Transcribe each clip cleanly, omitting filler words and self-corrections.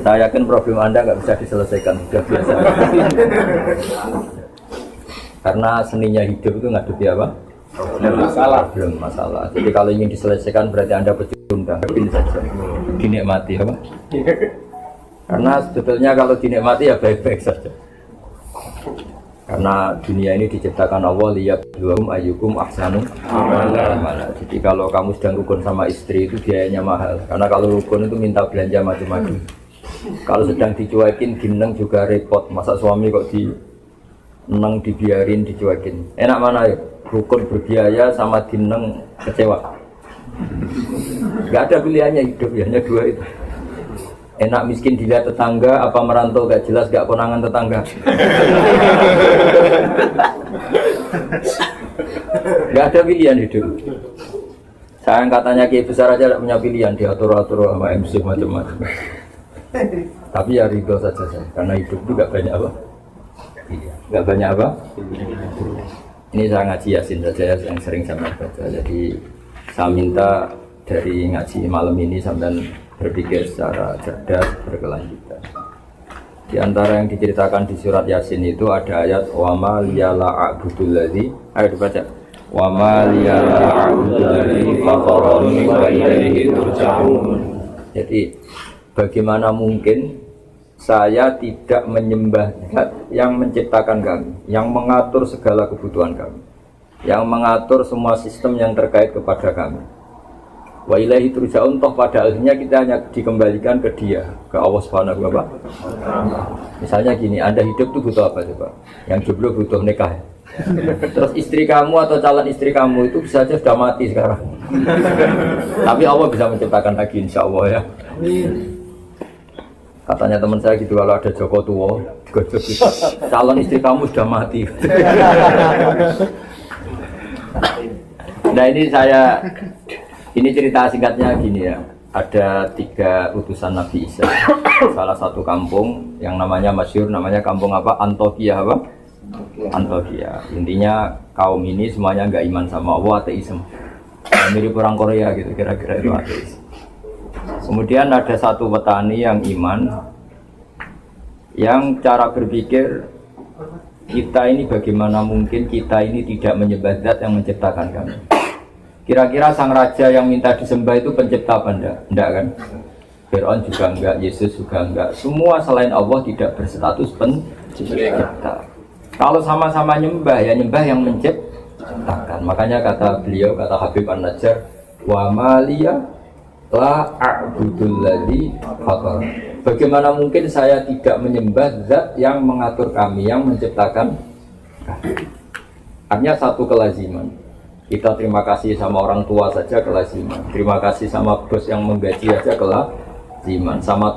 Saya yakin problem Anda nggak bisa diselesaikan, sudah biasa. Karena seninya hidup itu ngadepi apa? Belum masalah. Jadi kalau ingin diselesaikan berarti Anda pecundang, saja, dinikmati apa? Karena sebetulnya kalau dinikmati ya baik-baik saja. Karena dunia ini diciptakan Allah liyabluwahum ayyukum ahsanu amala. Jadi kalau kamu sedang rukun sama istri itu biayanya mahal. Karena kalau rukun itu minta belanja macam-macam. Kalau sedang dicuekin gineng juga repot. Masa suami kok dineng dibiarin dicuekin. Enak mana ya? Rukun berbiaya sama dineng kecewa. Gak ada pilihannya hidup ya, hanya dua itu. Enak miskin dilihat tetangga, apa merantau gak jelas gak konangan tetangga. Gak ada pilihan hidup. Saya katanya Kiai besar aja tidak punya pilihan, diatur-atur sama MC macam-macam. Tapi ya ridho saja saya, karena hidup itu gak banyak apa. Gak banyak apa. Ini saya ngaji Yasin saja yang sering saya baca. Jadi saya minta dari ngaji malam ini sampai berpikir secara cerdas, berkelanjutan. Di antara yang diceritakan di surat Yasin itu ada ayat wa ma liyala a'budul ladzi, ayo dibaca. Wa ma liyala a'budul ladzi fatarani wa ilaihi turja'un. Jadi bagaimana mungkin saya tidak menyembah Zat yang menciptakan kami, yang mengatur segala kebutuhan kami, yang mengatur semua sistem yang terkait kepada kami. Wa ilaihi turja'un, toh pada akhirnya kita hanya dikembalikan ke Dia, ke Allah Subhanahu wa ta'ala. Misalnya gini, Anda hidup tuh butuh apa coba? Yang jomblo butuh nikah. Terus istri kamu atau calon istri kamu itu bisa saja sudah mati sekarang. Tapi Allah bisa menciptakan lagi insya Allah ya. Katanya teman saya gitu, kalau ada Joko tua, calon istri kamu sudah mati. Nah ini cerita singkatnya gini ya. Ada 3 utusan Nabi Isa. Salah satu kampung yang namanya masyhur, namanya kampung apa? Antioquia apa? Antioquia. Intinya kaum ini semuanya nggak iman sama Allah, ateisme. Mirip orang Korea gitu, kira-kira itu ateis. Kemudian ada satu petani yang iman, yang cara berpikir kita ini bagaimana mungkin kita ini tidak menyembah Zat yang menciptakan kami. Kira-kira sang raja yang minta disembah itu pencipta apa enggak? Enggak kan? Fir'aun juga enggak, Yesus juga enggak. Semua selain Allah tidak berstatus pencipta. Kalau sama-sama nyembah, ya nyembah yang menciptakan. Makanya kata beliau, kata Habib An-Najjar, wa maliyah la a'budul ladzi fatar. Bagaimana mungkin saya tidak menyembah Zat yang mengatur kami, yang menciptakan kami. Artinya satu kelaziman. Kita terima kasih sama orang tua saja kelaziman. Terima kasih sama bos yang menggaji saja kelaziman. Sama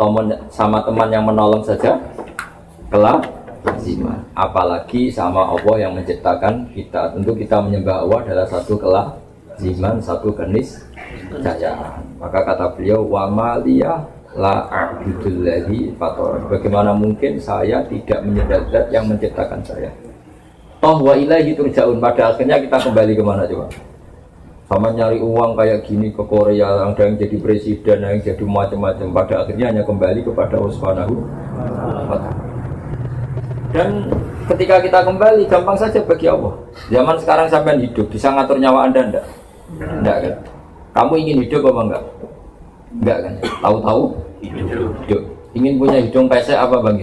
teman yang menolong saja kelaziman. Apalagi sama Allah yang menciptakan kita. Tentu kita menyembah Allah adalah satu kelaziman, satu keniscayaan. Maka kata beliau wa maliyah la a'budul ladzi fatar. Bagaimana mungkin saya tidak menyembah Zat yang menciptakan saya? Toh wa ilaihi turja'un, pada akhirnya kita kembali kemana coba? Sama nyari uang kayak gini ke Korea, ada yang jadi presiden, ada yang jadi macam-macam. Pada akhirnya hanya kembali kepada Allah Subhanahu wa ta'ala. Dan ketika kita kembali, gampang saja bagi Allah. Zaman sekarang sampai hidup, bisa ngatur nyawa Anda enggak? Enggak kan? Kamu ingin hidup apa enggak? Enggak kan? Tahu-tahu hidup. Ingin punya hidung pesek apa Bang?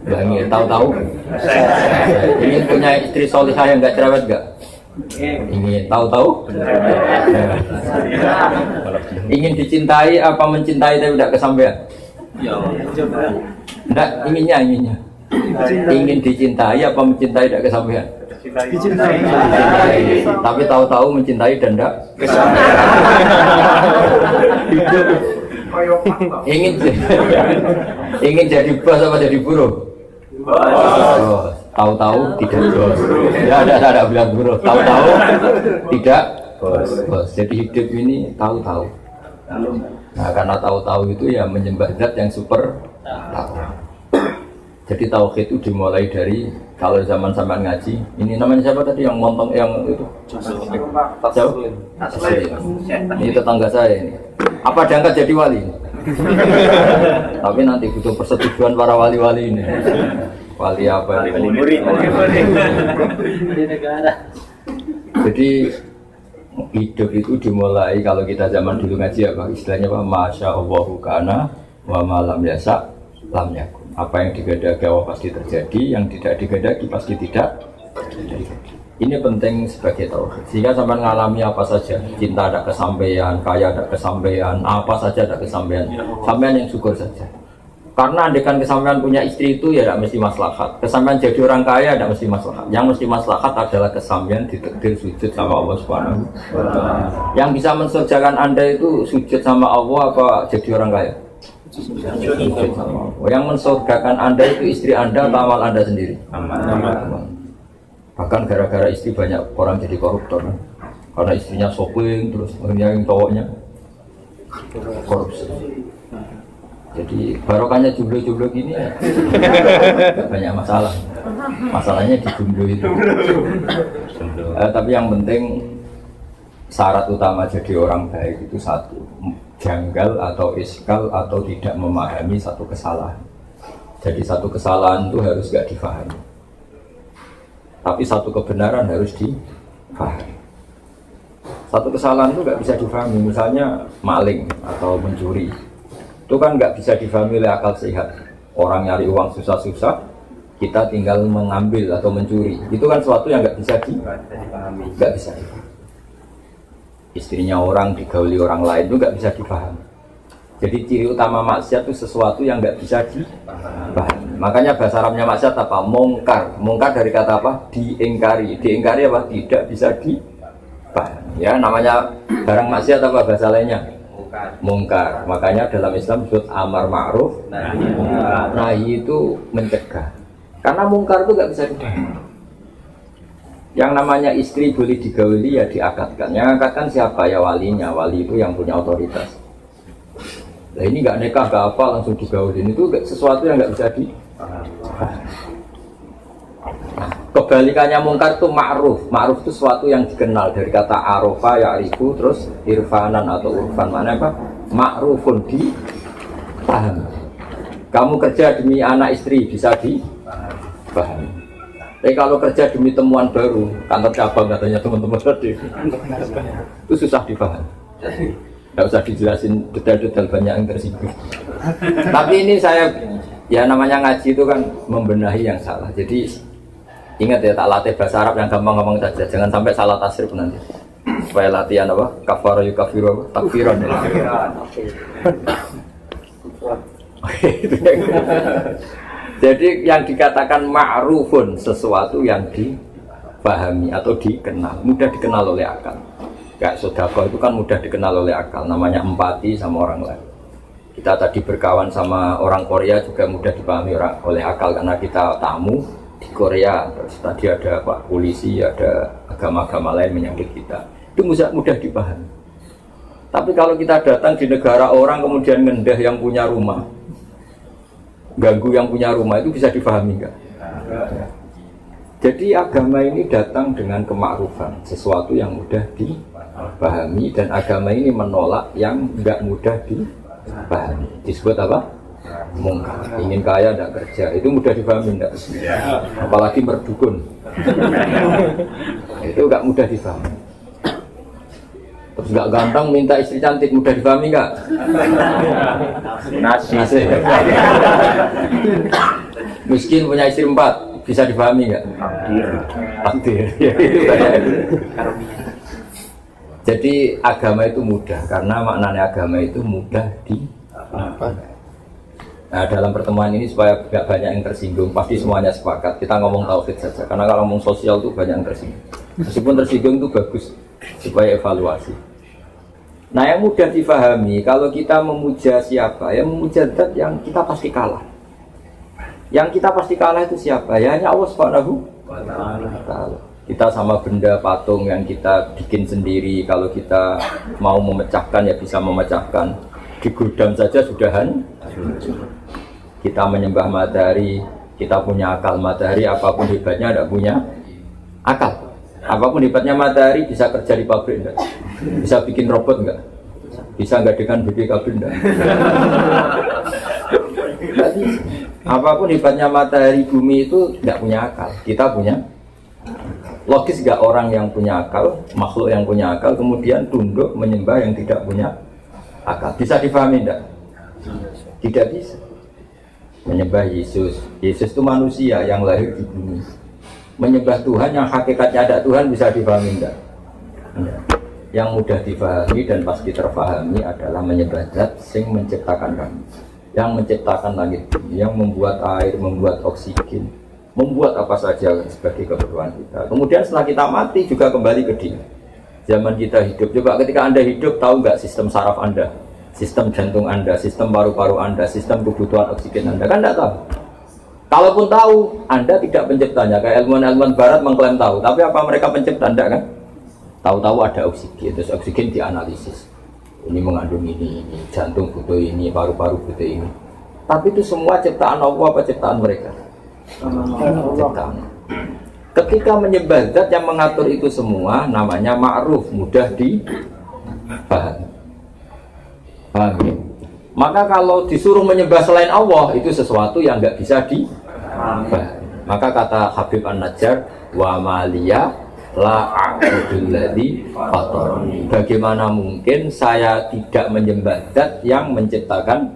Bang, tahu-tahu. Ingin punya istri solihah yang enggak cerewet enggak? Ingin tahu-tahu. Ingin dicintai apa mencintai tapi tidak kesampaian? Enggak, inginnya. Ingin dicintai apa mencintai tidak kesampaian? Dicintai. Tapi tahu-tahu mencintai dan tidak kesampaian. Ingin jadi bos apa jadi buruh? Bos. Tahu-tahu tidak bos. Ya ada bilang buruh. Tahu-tahu tidak bos. Jadi hidup ini tahu-tahu. Nah karena tahu-tahu itu ya menyembah Zat yang super tahu. Jadi tauhid itu dimulai dari kalau zaman sampean ngaji. Ini namanya siapa tadi yang montong yang itu? Siapa? Ini tetangga saya ini. Apa diangkat jadi wali? Tapi nanti butuh persetujuan para wali-wali ini. Wali apa? Wali murid. Jadi hidup itu dimulai kalau kita zaman dulu ngaji apa istilahnya apa? Masya Allahu kana wa malam yasa lam yakun. Apa yang digadagi Allah pasti terjadi, yang tidak digadagi pasti tidak terjadi. Ini penting sebagai tauhid. Sehingga sampai mengalami apa saja, cinta ada kesampaian, kaya ada kesampaian, apa saja ada kesampaian, sampean yang syukur saja. Karena andekan kesampaian punya istri itu ya tidak mesti maslahat. Kesampaian jadi orang kaya tidak mesti maslahat. Yang mesti maslahat adalah kesampaian ditakdir sujud sama Allah Subhanahu wa Ta'ala. Yang bisa mensurgakan Anda itu sujud sama Allah apa jadi orang kaya? Sujud sama Allah. Yang mensurgakan Anda itu istri Anda atau amal Anda sendiri? Amal. Bahkan gara-gara istri banyak orang jadi koruptor kan? Karena istrinya shopping terus yang cowoknya korupsi. Jadi barokahnya jumlah-jumlah gini ya banyak masalah. Masalahnya di jumlah itu. Tapi yang penting syarat utama jadi orang baik itu satu, janggal atau iskal atau tidak memahami satu kesalahan. Jadi satu kesalahan itu harus gak difahami. Tapi satu kebenaran harus difahami. Satu kesalahan itu gak bisa difahami. Misalnya maling atau mencuri. Itu kan nggak bisa difahami oleh akal sehat. Orang nyari uang susah-susah, kita tinggal mengambil atau mencuri. Itu kan sesuatu yang nggak bisa difahami. Nggak bisa difahami. Istrinya orang digauli orang lain itu nggak bisa difahami. Jadi ciri utama maksiat itu sesuatu yang nggak bisa difahami. Makanya bahasa Arabnya maksiat apa? Mungkar. Mungkar dari kata apa? Diingkari. Diingkari apa? Tidak bisa difahami. Ya, namanya barang maksiat apa bahasa lainnya? Mungkar. Makanya dalam Islam disebut amar ma'ruf nahi itu mencegah. Karena mungkar itu gak bisa difahami. Yang namanya istri boleh digauli ya diakatkan. Yang akatkan siapa? Ya walinya. Wali itu yang punya otoritas. Nah ini gak nikah gak apa langsung digaulin. Itu sesuatu yang gak bisa difahami. Kebalikannya mungkar itu ma'ruf. Ma'ruf itu sesuatu yang dikenal dari kata arofa, ya'rifu, terus irfanan atau urfan. Mana apa? Ma'rufun dipahami. Kamu kerja demi anak istri bisa dipahami. Tapi kalau kerja demi temuan baru, kantor cabang katanya teman-teman tadi, itu susah dipahami. Tidak usah dijelasin detail-detail banyak yang tersinggung. Tapi ini saya, ya namanya ngaji itu kan membenahi yang salah. Jadi ingat ya, tak latih bahasa Arab yang gampang-gampang saja. Jangan sampai salah tasrif nanti. Supaya latihan apa? Kafara yukafiru takfiran. Jadi yang dikatakan ma'rufun sesuatu yang dipahami atau dikenal, mudah dikenal oleh akal. Kayak sedekah itu kan mudah dikenal oleh akal. Namanya empati sama orang lain. Kita tadi berkawan sama orang Korea juga mudah dipahami oleh akal karena kita tamu di Korea, terus tadi ada Pak polisi, ada agama-agama lain menyambut kita, itu mudah dipahami. Tapi kalau kita datang di negara orang kemudian ngendah yang punya rumah, ganggu yang punya rumah, itu bisa dipahami enggak? Jadi agama ini datang dengan kemakrufan, sesuatu yang mudah dipahami, dan agama ini menolak yang enggak mudah dipahami. Disebut apa? Mungkar. Ingin kaya tidak kerja, itu mudah difahami tidak? Apalagi berdukun, itu nggak mudah difahami. Terus nggak ganteng minta istri cantik, mudah difahami nggak? Nasi. Miskin punya istri 4, bisa difahami nggak? Takdir. Jadi agama itu mudah, karena maknanya agama itu mudah dipahami. Nah dalam pertemuan ini supaya tidak banyak yang tersinggung, pasti semuanya sepakat kita ngomong tauhid saja, karena kalau ngomong sosial itu banyak yang tersinggung. Meskipun tersinggung itu bagus supaya evaluasi. Nah yang mudah difahami, kalau kita memuja siapa, ya memuja zat yang kita pasti kalah. Yang kita pasti kalah itu siapa? Ya hanya Allah Subhanahu wa Ta'ala. Kita sama benda patung yang kita bikin sendiri, kalau kita mau memecahkan ya bisa memecahkan. Di gudang saja sudah hancur. Kita menyembah matahari, kita punya akal. Matahari apapun hebatnya tidak punya akal. Apapun hebatnya matahari bisa kerja di pabrik enggak? Bisa bikin robot enggak? Bisa gadekan BPKB enggak? Jadi apapun hebatnya matahari bumi itu tidak punya akal. Kita punya. Logis gak orang yang punya akal, makhluk yang punya akal kemudian tunduk menyembah yang tidak punya akal? Bisa difahami enggak? Tidak bisa. Menyembah Yesus. Yesus itu manusia yang lahir di bumi. Menyembah Tuhan yang hakikatnya ada Tuhan bisa difahami enggak? Enggak. Yang mudah difahami dan pasti terfahami adalah menyembah Zat sing menciptakan kami, yang menciptakan langit, yang membuat air, membuat oksigen, membuat apa saja sebagai keperluan kita. Kemudian setelah kita mati juga kembali ke Dia. Zaman kita hidup, coba ketika Anda hidup tahu nggak sistem saraf Anda, sistem jantung Anda, sistem paru-paru Anda, sistem kebutuhan oksigen Anda, kan nggak tahu. Kalaupun tahu, Anda tidak penciptanya. Kayak ilmuwan-ilmuwan Barat mengklaim tahu, tapi apa mereka pencipta? Anda kan? Tahu-tahu ada oksigen, terus oksigen dianalisis. Ini mengandung ini, jantung butuh ini, paru-paru butuh ini. Tapi itu semua ciptaan Allah apa ciptaan mereka? Ciptaan. Ketika menyembah Zat yang mengatur itu semua, namanya ma'ruf, mudah dipahami. Paham ya? Maka kalau disuruh menyembah selain Allah, itu sesuatu yang nggak bisa dipahami. Maka kata Habib An-Najjar, wa maliyah la a'budul ladzi fatarani. Bagaimana mungkin saya tidak menyembah Zat yang menciptakan?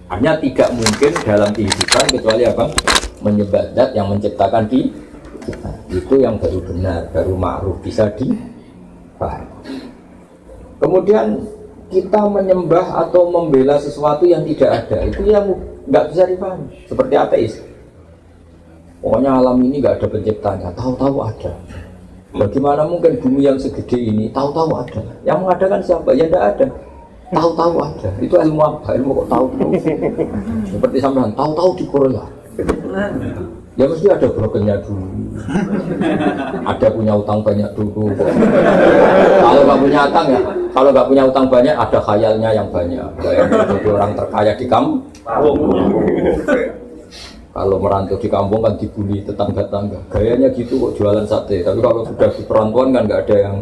Artinya tidak mungkin dalam kehidupan kecuali apa? Menyembah Zat yang menciptakan kita. Itu yang baru benar, baru ma'ruf, bisa dipahami. Kemudian kita menyembah atau membela sesuatu yang tidak ada, itu yang nggak bisa dipahami. Seperti ateis. Pokoknya alam ini nggak ada penciptanya, tahu-tahu ada. Bagaimana mungkin bumi yang segede ini tahu-tahu ada? Yang mengadakan siapa? Ya tidak ada. Tahu-tahu ada. Itu ilmu apa? Ilmu kok tahu-tahu? Seperti sampean tahu-tahu di Korea. Ya mesti ada brokernya dulu. Ada punya utang banyak dulu. Kalau nggak punya utang ya, kalau nggak punya utang banyak ada khayalnya yang banyak. Kayak jadi orang terkaya di kampung. Kalau merantau di kampung kan dibully tetangga-tetangga. Gayanya gitu kok jualan sate. Tapi kalau sudah di perantauan kan nggak ada yang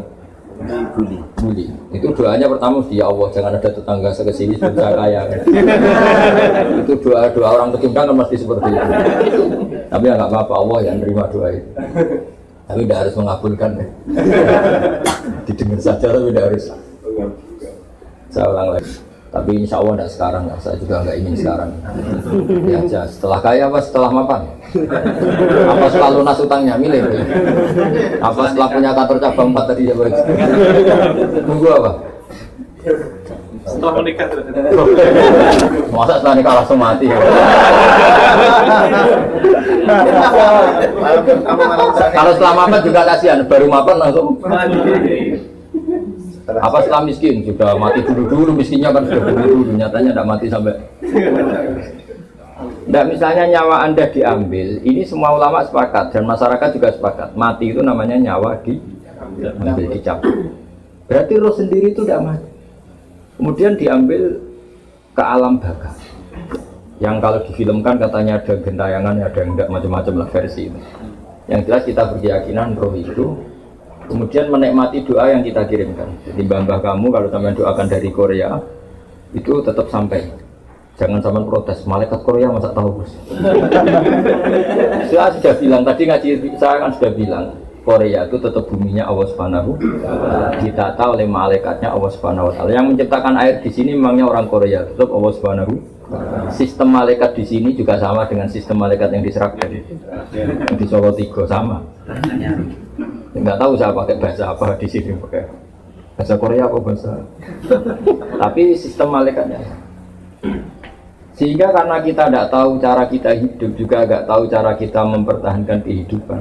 bully. Itu doanya pertama ya Allah jangan ada tetangga saya kesini saya kaya. Itu doa orang pecundang kan mesti seperti itu. Tapi ya nggak apa-apa, Allah yang nerima doa itu. Tapi tidak harus mengabulkan. Didengar saja tapi tidak harus. Saya ulang lagi. Tapi insya Allah tidak sekarang, saya juga nggak ingin sekarang. Ya aja, setelah kaya apa setelah mapan? Apa setelah lunas utangnya, milih. Apa setelah punya kantor cabang 4 tadi ya boleh. Tunggu apa? Setelah menikah. Masa setelah nikah langsung mati? Kalau setelah mapan juga kasihan, baru mapan langsung mati. Apa setelah miskin? Sudah mati dulu miskinnya kan sudah dulu nyatanya tidak mati sampai. Tidak, misalnya nyawa Anda diambil, ini semua ulama sepakat dan masyarakat juga sepakat. Mati itu namanya nyawa diambil, dicabut. Berarti roh sendiri itu tidak mati. Kemudian diambil ke alam baka. Yang kalau difilmkan katanya ada gentayangan, ada yang tidak, macam-macam lah versi itu. Yang jelas kita berkeyakinan roh itu kemudian menikmati doa yang kita kirimkan. Jadi mbah kamu kalau sampai doakan dari Korea itu tetap sampai. Jangan sampai protes, malaikat Korea masa tahu. Saya sudah bilang tadi ngaji, saya kan sudah bilang Korea itu tetap buminya Allah Subhanahu. Ditata oleh malaikatnya Allah Subhanahu wa taala. Yang menciptakan air di sini memangnya orang Korea, tetap Allah Subhanahu. Sistem malaikat di sini juga sama dengan sistem malaikat yang di Seragen. Di Solo 3 sama. Enggak tahu saya pakai bahasa apa di sini, pakai bahasa Korea apa bahasa. Tapi sistem malaikatnya. Sehingga karena kita tidak tahu cara kita hidup, juga tidak tahu cara kita mempertahankan kehidupan.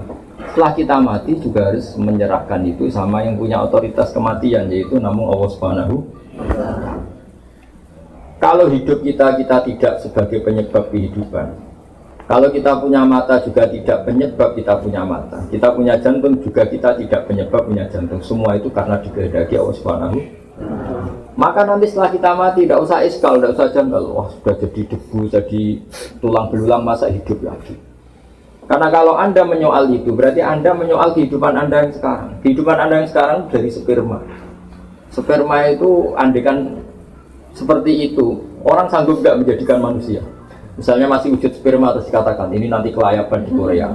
Setelah kita mati juga harus menyerahkan itu sama yang punya otoritas kematian, yaitu namun Allah Subhanahu. Kalau hidup kita tidak sebagai penyebab kehidupan. Kalau kita punya mata juga tidak penyebab kita punya mata. Kita punya jantung juga kita tidak penyebab punya jantung. Semua itu karena dikehendaki Allah Subhanahu. Maka nanti setelah kita mati tidak usah iskal, tidak usah janggal. Wah sudah jadi debu, jadi tulang belulang masa hidup lagi. Karena kalau Anda menyoal itu berarti Anda menyoal kehidupan Anda yang sekarang. Kehidupan Anda yang sekarang dari sperma. Sperma itu andekan seperti itu, orang sanggup nggak menjadikan manusia? Misalnya masih wujud sperma terus dikatakan ini nanti kelayaban di Korea.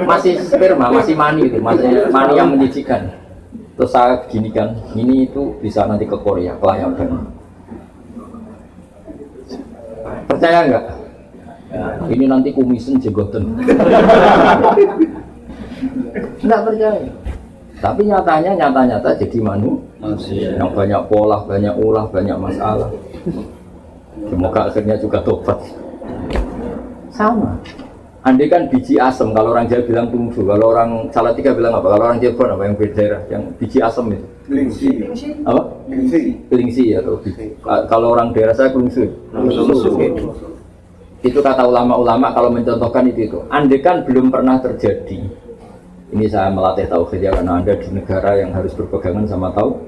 Masih sperma, masih mani itu, masih mani yang menjijikan. Terus saya beginikan, ini itu bisa nanti ke Korea kelayaban. Percaya nggak? Ini nanti kumisen jenggoten. Nggak percaya. Tapi nyata jadi manusia yang banyak pola, banyak ulah, banyak masalah. Semoga akhirnya juga tobat. Sama. Andai kan biji asem, kalau orang Jawa bilang tungsu, kalau orang Salatiga bilang apa? Kalau orang Cirebon apa yang beda daerah? Yang biji asem itu? Kelingsi. Apa? Kelingsi ya. Kalau orang daerah saya kelingsi. Itu kata ulama-ulama kalau mencontohkan itu. Andai kan belum pernah terjadi. Ini saya melatih tauhid ya karena Anda di negara yang harus berpegangan sama tauhid.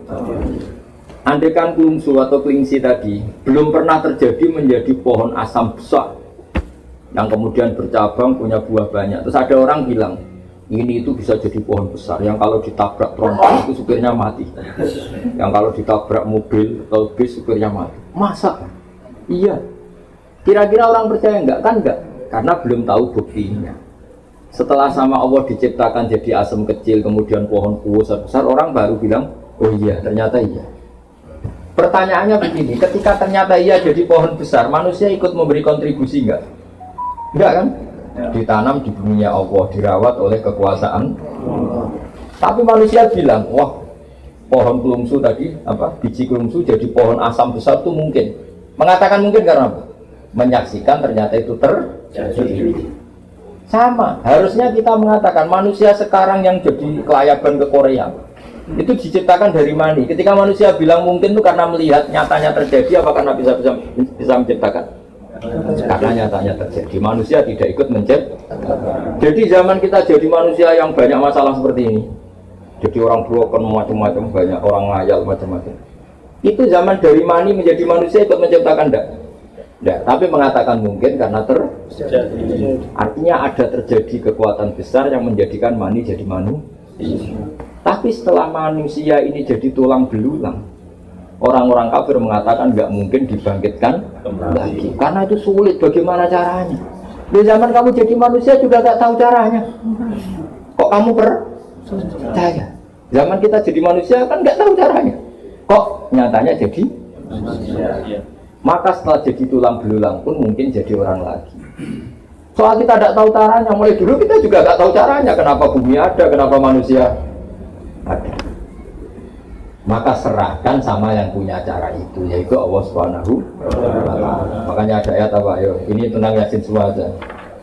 Andai kan kelungsu atau kelingsi tadi belum pernah terjadi menjadi pohon asam besar yang kemudian bercabang punya buah banyak. Terus ada orang bilang ini itu bisa jadi pohon besar yang kalau ditabrak tronton itu supirnya mati, yang kalau ditabrak mobil atau bis supirnya mati. Masa? Iya. Kira-kira orang percaya enggak? Kan enggak, karena belum tahu buktinya. Setelah sama Allah diciptakan jadi asam kecil kemudian pohon besar, orang baru bilang oh iya, ternyata iya. Pertanyaannya begini, ketika ternyata iya jadi pohon besar, manusia ikut memberi kontribusi enggak? Enggak kan? Ditanam di buminya Allah, dirawat oleh kekuasaan. Tapi manusia bilang, wah pohon kelungsu tadi, biji kelungsu jadi pohon asam besar itu mungkin. Mengatakan mungkin karena apa? Menyaksikan ternyata itu terjadi. Sama, harusnya kita mengatakan manusia sekarang yang jadi kelayaban ke Korea itu diciptakan dari mani. Ketika manusia bilang mungkin itu karena melihat nyatanya terjadi, apa karena bisa menciptakan? Karena nyatanya terjadi. Manusia tidak ikut menciptakan. Jadi zaman kita jadi manusia yang banyak masalah seperti ini, jadi orang broken macam-macam, banyak orang ngayal macam-macam. Itu zaman dari mani menjadi manusia ikut menciptakan enggak? Enggak, tapi mengatakan mungkin karena terjadi. Artinya ada terjadi kekuatan besar yang menjadikan mani jadi manusia. Tapi setelah manusia ini jadi tulang belulang, orang-orang kafir mengatakan nggak mungkin dibangkitkan lagi, karena itu sulit. Bagaimana caranya? Di zaman kamu jadi manusia juga nggak tahu caranya. Kok kamu percaya? Zaman kita jadi manusia kan nggak tahu caranya. Kok nyatanya jadi manusia? Maka setelah jadi tulang belulang pun mungkin jadi orang lagi. Soal kita tidak tahu caranya, mulai dulu kita juga nggak tahu caranya. Kenapa bumi ada? Kenapa manusia ada? Maka serahkan sama yang punya cara itu, yaitu Allah Subhanahu wa Ta'ala. Makanya ada ayat apa? Ayo, ini tentang Yasin semua aja.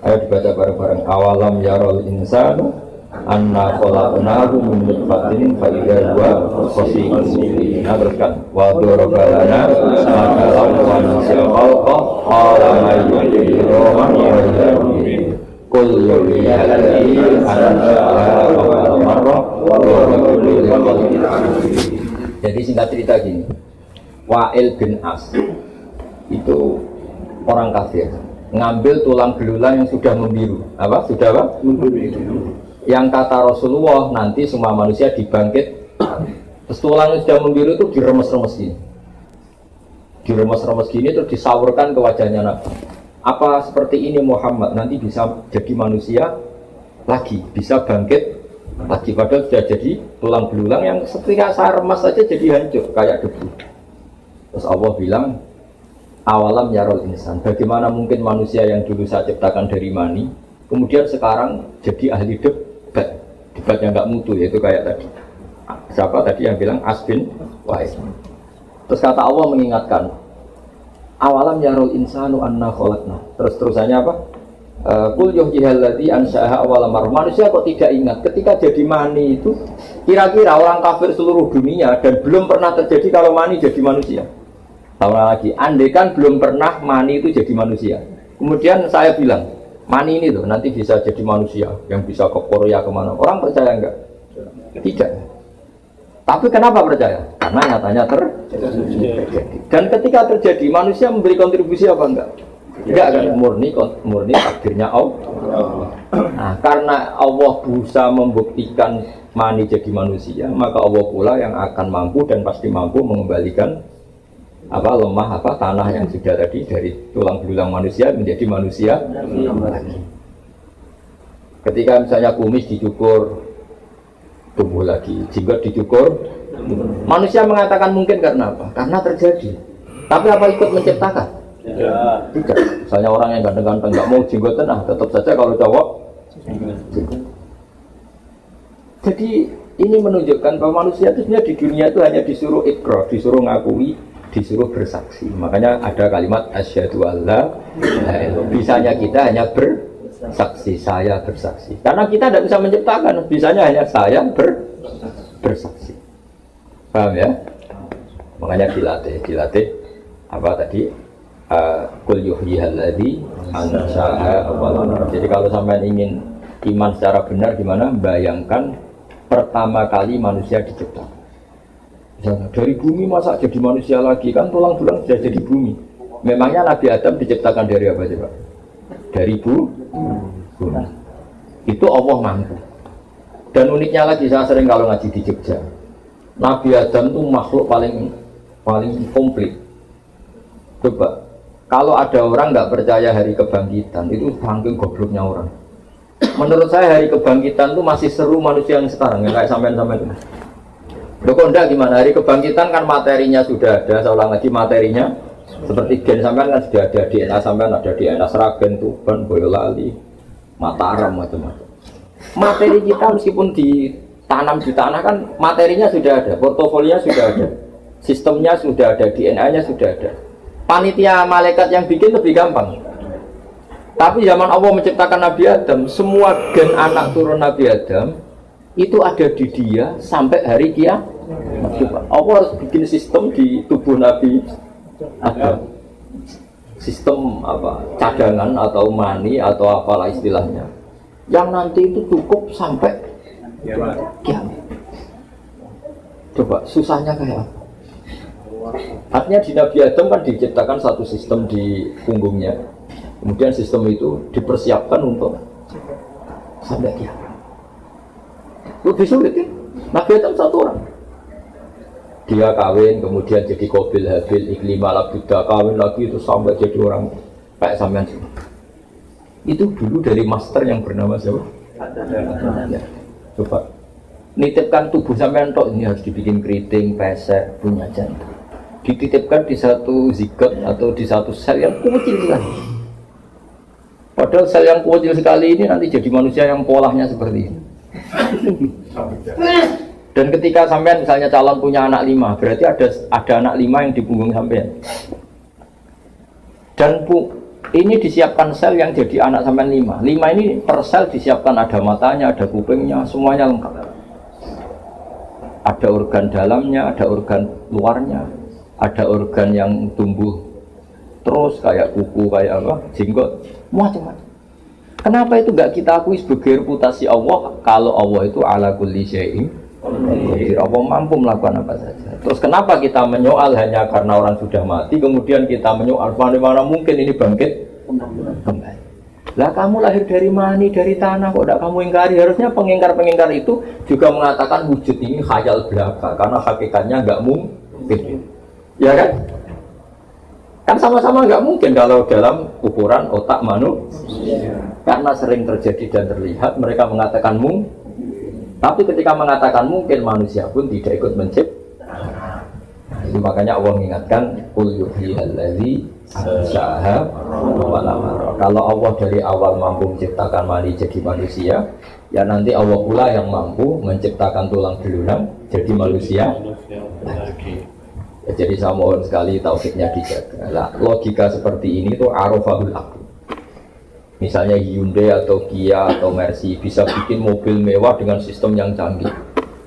Ayo dibaca bareng-bareng. Awalam yarol insanu anna khalaqnahu min nutfatin fa idza huwa khasimun mubin. Nah, teruskan. Wa darabalana makalam wa nasiya khalqa qala ma yuhyiru man yamiin. Qul yuhyiha alladhi ansha'a awwala marrah wa huwa bikulli khalqin alim. Jadi singkat cerita gini, Wa'il bin As itu orang kafir, ngambil tulang belulang yang sudah membiru. Apa? Sudah apa? Membiru. Yang kata Rasulullah nanti semua manusia dibangkit. Terus tulang yang sudah membiru itu diremes-remes gini. Diremes-remes gini terus disawurkan ke wajahnya Nabi. Apa seperti ini Muhammad nanti bisa jadi manusia lagi, bisa bangkit lagi, padahal sudah jadi tulang belulang yang ketika saya remas saja jadi hancur kayak debu. Terus Allah bilang awalam yarol insan, bagaimana mungkin manusia yang dulu saya ciptakan dari mani kemudian sekarang jadi ahli debat yang nggak mutu, yaitu kayak tadi siapa tadi yang bilang Asbin Wais. Terus kata Allah mengingatkan awalam yarol insanu anna khalaqna, terusannya apa? Qul yuhyiha alladhi ansha'a awwala marrah. Manusia kok tidak ingat ketika jadi mani itu, kira-kira orang kafir seluruh dunia dan belum pernah terjadi kalau mani jadi manusia. Tahu lagi, andai kan belum pernah mani itu jadi manusia. Kemudian saya bilang, mani ini tuh nanti bisa jadi manusia yang bisa ke Korea kemana. Orang percaya enggak? Tidak. Tapi kenapa percaya? Karena nyatanya terjadi. Dan ketika terjadi, manusia memberi kontribusi apa enggak? Enggak kan murni takdirnya Allah. Nah, karena Allah berusaha membuktikan mani jadi manusia, maka Allah pula yang akan mampu dan pasti mampu mengembalikan lemah tanah yang sudah tadi dari tulang belulang manusia menjadi manusia lagi. Ketika misalnya kumis dicukur tumbuh lagi, jenggot dicukur, manusia mengatakan mungkin karena apa? Karena terjadi. Tapi apa ikut menciptakan? Tidak. Misalnya orang yang ganteng-ganteng nggak mau jenggotan, tetap saja kalau cowok jenggot. Jadi ini menunjukkan bahwa manusia itu sebenarnya di dunia itu hanya disuruh ikrar, disuruh ngakui, disuruh bersaksi. Makanya ada kalimat asyhadu alla ilaha illallah. Bisanya kita hanya bersaksi, saya bersaksi. Karena kita tidak bisa menciptakan, bisanya hanya saya bersaksi. Paham ya? Makanya dilatih apa tadi? Qul yuhyihal ladzi ansha'a awwal marrah. Jadi kalau sampean ingin iman secara benar gimana? Bayangkan pertama kali manusia diciptakan. Misalnya, dari bumi masa jadi manusia lagi, kan tulang-tulang sudah jadi bumi. Memangnya Nabi Adam diciptakan dari apa coba? Dari bumi. Itu Allah mampu. Dan uniknya lagi, saya sering kalau ngaji di Jogja, Nabi Adam itu makhluk paling komplit. Coba, kalau ada orang nggak percaya hari kebangkitan, itu saking gobloknya orang. Menurut saya hari kebangkitan itu masih seru manusia yang sekarang, yang kayak sampean-sampean itu. Loh kok enggak gimana? Hari kebangkitan kan materinya sudah ada, saya ulang lagi materinya seperti gen sampean kan sudah ada, DNA sampean ada DNA Sragen, Tuban, Boyolali, Mataram, macam-macam. Materi kita meskipun ditanam di tanah kan materinya sudah ada, portofolionya sudah ada, sistemnya sudah ada, DNA-nya sudah ada. Panitia malaikat yang bikin lebih gampang. Tapi zaman Allah menciptakan Nabi Adam, semua gen anak turun Nabi Adam itu ada di dia sampai hari kiamat. Allah harus bikin sistem di tubuh Nabi Adam, sistem apa cadangan atau mani atau apalah istilahnya, yang nanti itu cukup sampai kiamat. Coba susahnya kayak apa? Artinya di Nabi Adam kan diciptakan satu sistem di punggungnya, kemudian sistem itu dipersiapkan untuk sampai kiamat. Lebih sulit kan? Nabi Adam satu orang. Dia kawin, kemudian jadi Qabil, Habil, Iklimah, Labuda, kawin lagi itu sampai jadi orang kayak sampean sih. Itu dulu dari master yang bernama siapa? Ya. Coba nitipkan tubuh sampean tok ini harus dibikin keriting, pesek, punya jantung. Dititipkan di satu zigot atau di satu sel yang kecil sekali. Padahal sel yang kecil sekali ini nanti jadi manusia yang polanya seperti ini. Dan ketika sampean misalnya calon punya anak 5, berarti ada anak 5 yang di punggung sampean. Dan ini disiapkan sel yang jadi anak sampean 5. 5 ini per sel disiapkan ada matanya, ada kupingnya, semuanya lengkap. Ada organ dalamnya, ada organ luarnya, ada organ yang tumbuh terus kayak kuku, kayak apa, jenggot, macam-macam. Kenapa itu enggak kita akui sebagai reputasi Allah kalau Allah itu ala kulli syai'in qadir, Allah mampu melakukan apa saja. Terus kenapa kita menyoal hanya karena orang sudah mati, kemudian kita menyoal bagaimana mungkin ini bangkit kembali. Lah kamu lahir dari mani, dari tanah, kok tidak kamu ingkari? Harusnya pengingkar-pengingkar itu juga mengatakan wujud ini khayal belaka, karena hakikatnya enggak mungkin. Ya kan? Kan sama-sama nggak mungkin kalau dalam ukuran otak manusia. Karena sering terjadi dan terlihat, mereka mengatakan mungkin. Tapi ketika mengatakan mungkin, manusia pun tidak ikut menciptakan. Itu makanya Allah mengingatkan, qul yuhyihal ladzi ansha'a awwal marrah. Kalau Allah dari awal mampu menciptakan mani jadi manusia, ya nanti Allah pula yang mampu menciptakan tulang belulang jadi manusia lagi. Ya, jadi saya mohon sekali tauhidnya dijaga. Nah, logika seperti ini tuh arafahul aql. Misalnya Hyundai atau Kia atau Mercy bisa bikin mobil mewah dengan sistem yang canggih.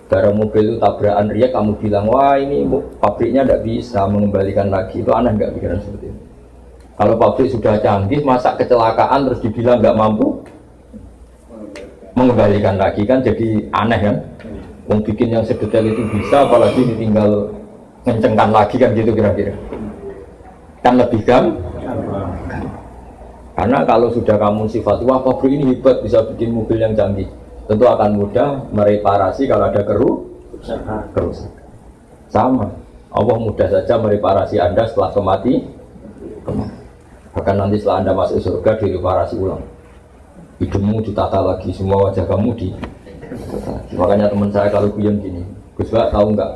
Gara mobil itu tabrakan ria, kamu bilang wah ini pabriknya tidak bisa mengembalikan lagi. Itu aneh nggak pikiran seperti itu? Kalau pabrik sudah canggih, masa kecelakaan terus dibilang nggak mampu mengembalikan lagi, kan jadi aneh kan? Mau bikin yang sedetail itu bisa, apalagi ditinggal ngencengkan lagi kan gitu kira-kira. Kan lebih gampang. Karena kalau sudah kamu sifat, wah pabrik ini hebat bisa bikin mobil yang canggih, tentu akan mudah mereparasi kalau ada kerusakan. Sama, Allah mudah saja mereparasi Anda setelah kematian. Bahkan nanti setelah Anda masuk surga direparasi ulang. Hidungmu ditata lagi, semua wajah kamu makanya teman saya kalau guyon gini, Gus Pak tahu nggak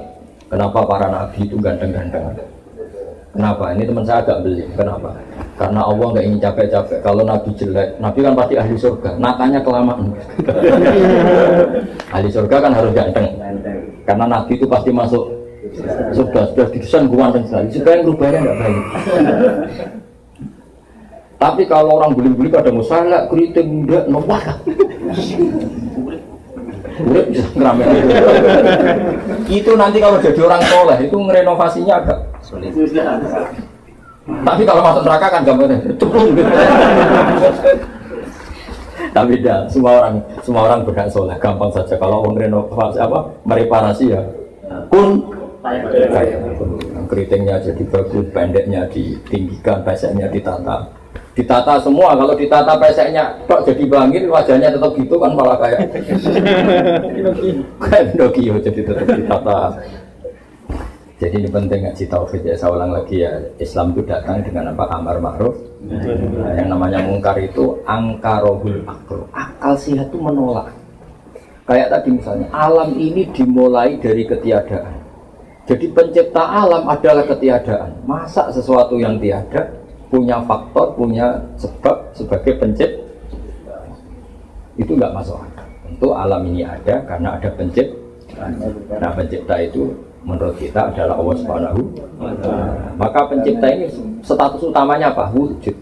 kenapa para nabi itu ganteng-ganteng? Kenapa? Ini teman saya agak beli. Kenapa? Karena Allah nggak ingin capek-capek. Kalau nabi jelek, nabi kan pasti ahli surga. Natanya kelamaan. Ahli surga kan harus ganteng. Karena nabi itu pasti masuk surga. Sudah didesain ganteng sekali. Supaya yang rubahnya nggak baik. Tapi kalau orang beli-beli pada musalah, keriting muda, nopah. Udah bisa ngeramek. Itu nanti kalau jadi orang soleh itu ngerenovasinya agak sulit. Tapi kalau masuk neraka kan gampang ceplung gitu. Tapi dah semua orang berhak soleh, gampang saja kalau orang renovasi mereparasi ya. Kayak keritingnya jadi bagus, pendeknya ditinggikan, peseknya ditata semua. Kalau ditata peseknya kok jadi bangir, wajahnya tetap gitu kan malah kayak Pinocchio, jadi tetap ditata. Jadi ini penting ngaji tauhid ya. Saya ulang lagi ya, Islam itu datang dengan apa? Amar ma'ruf. Yang namanya mungkar itu angkarohul akal. Akal sehat itu menolak. Kayak tadi misalnya, alam ini dimulai dari ketiadaan. Jadi pencipta alam adalah ketiadaan. Masa sesuatu yang tiada punya faktor, punya sebab sebagai pencipta, itu nggak masuk akal. Tentu alam ini ada karena ada pencipta. Nah pencipta itu menurut kita adalah Allah Subhanahu wa Ta'ala. Maka pencipta ini status utamanya apa? Wujud.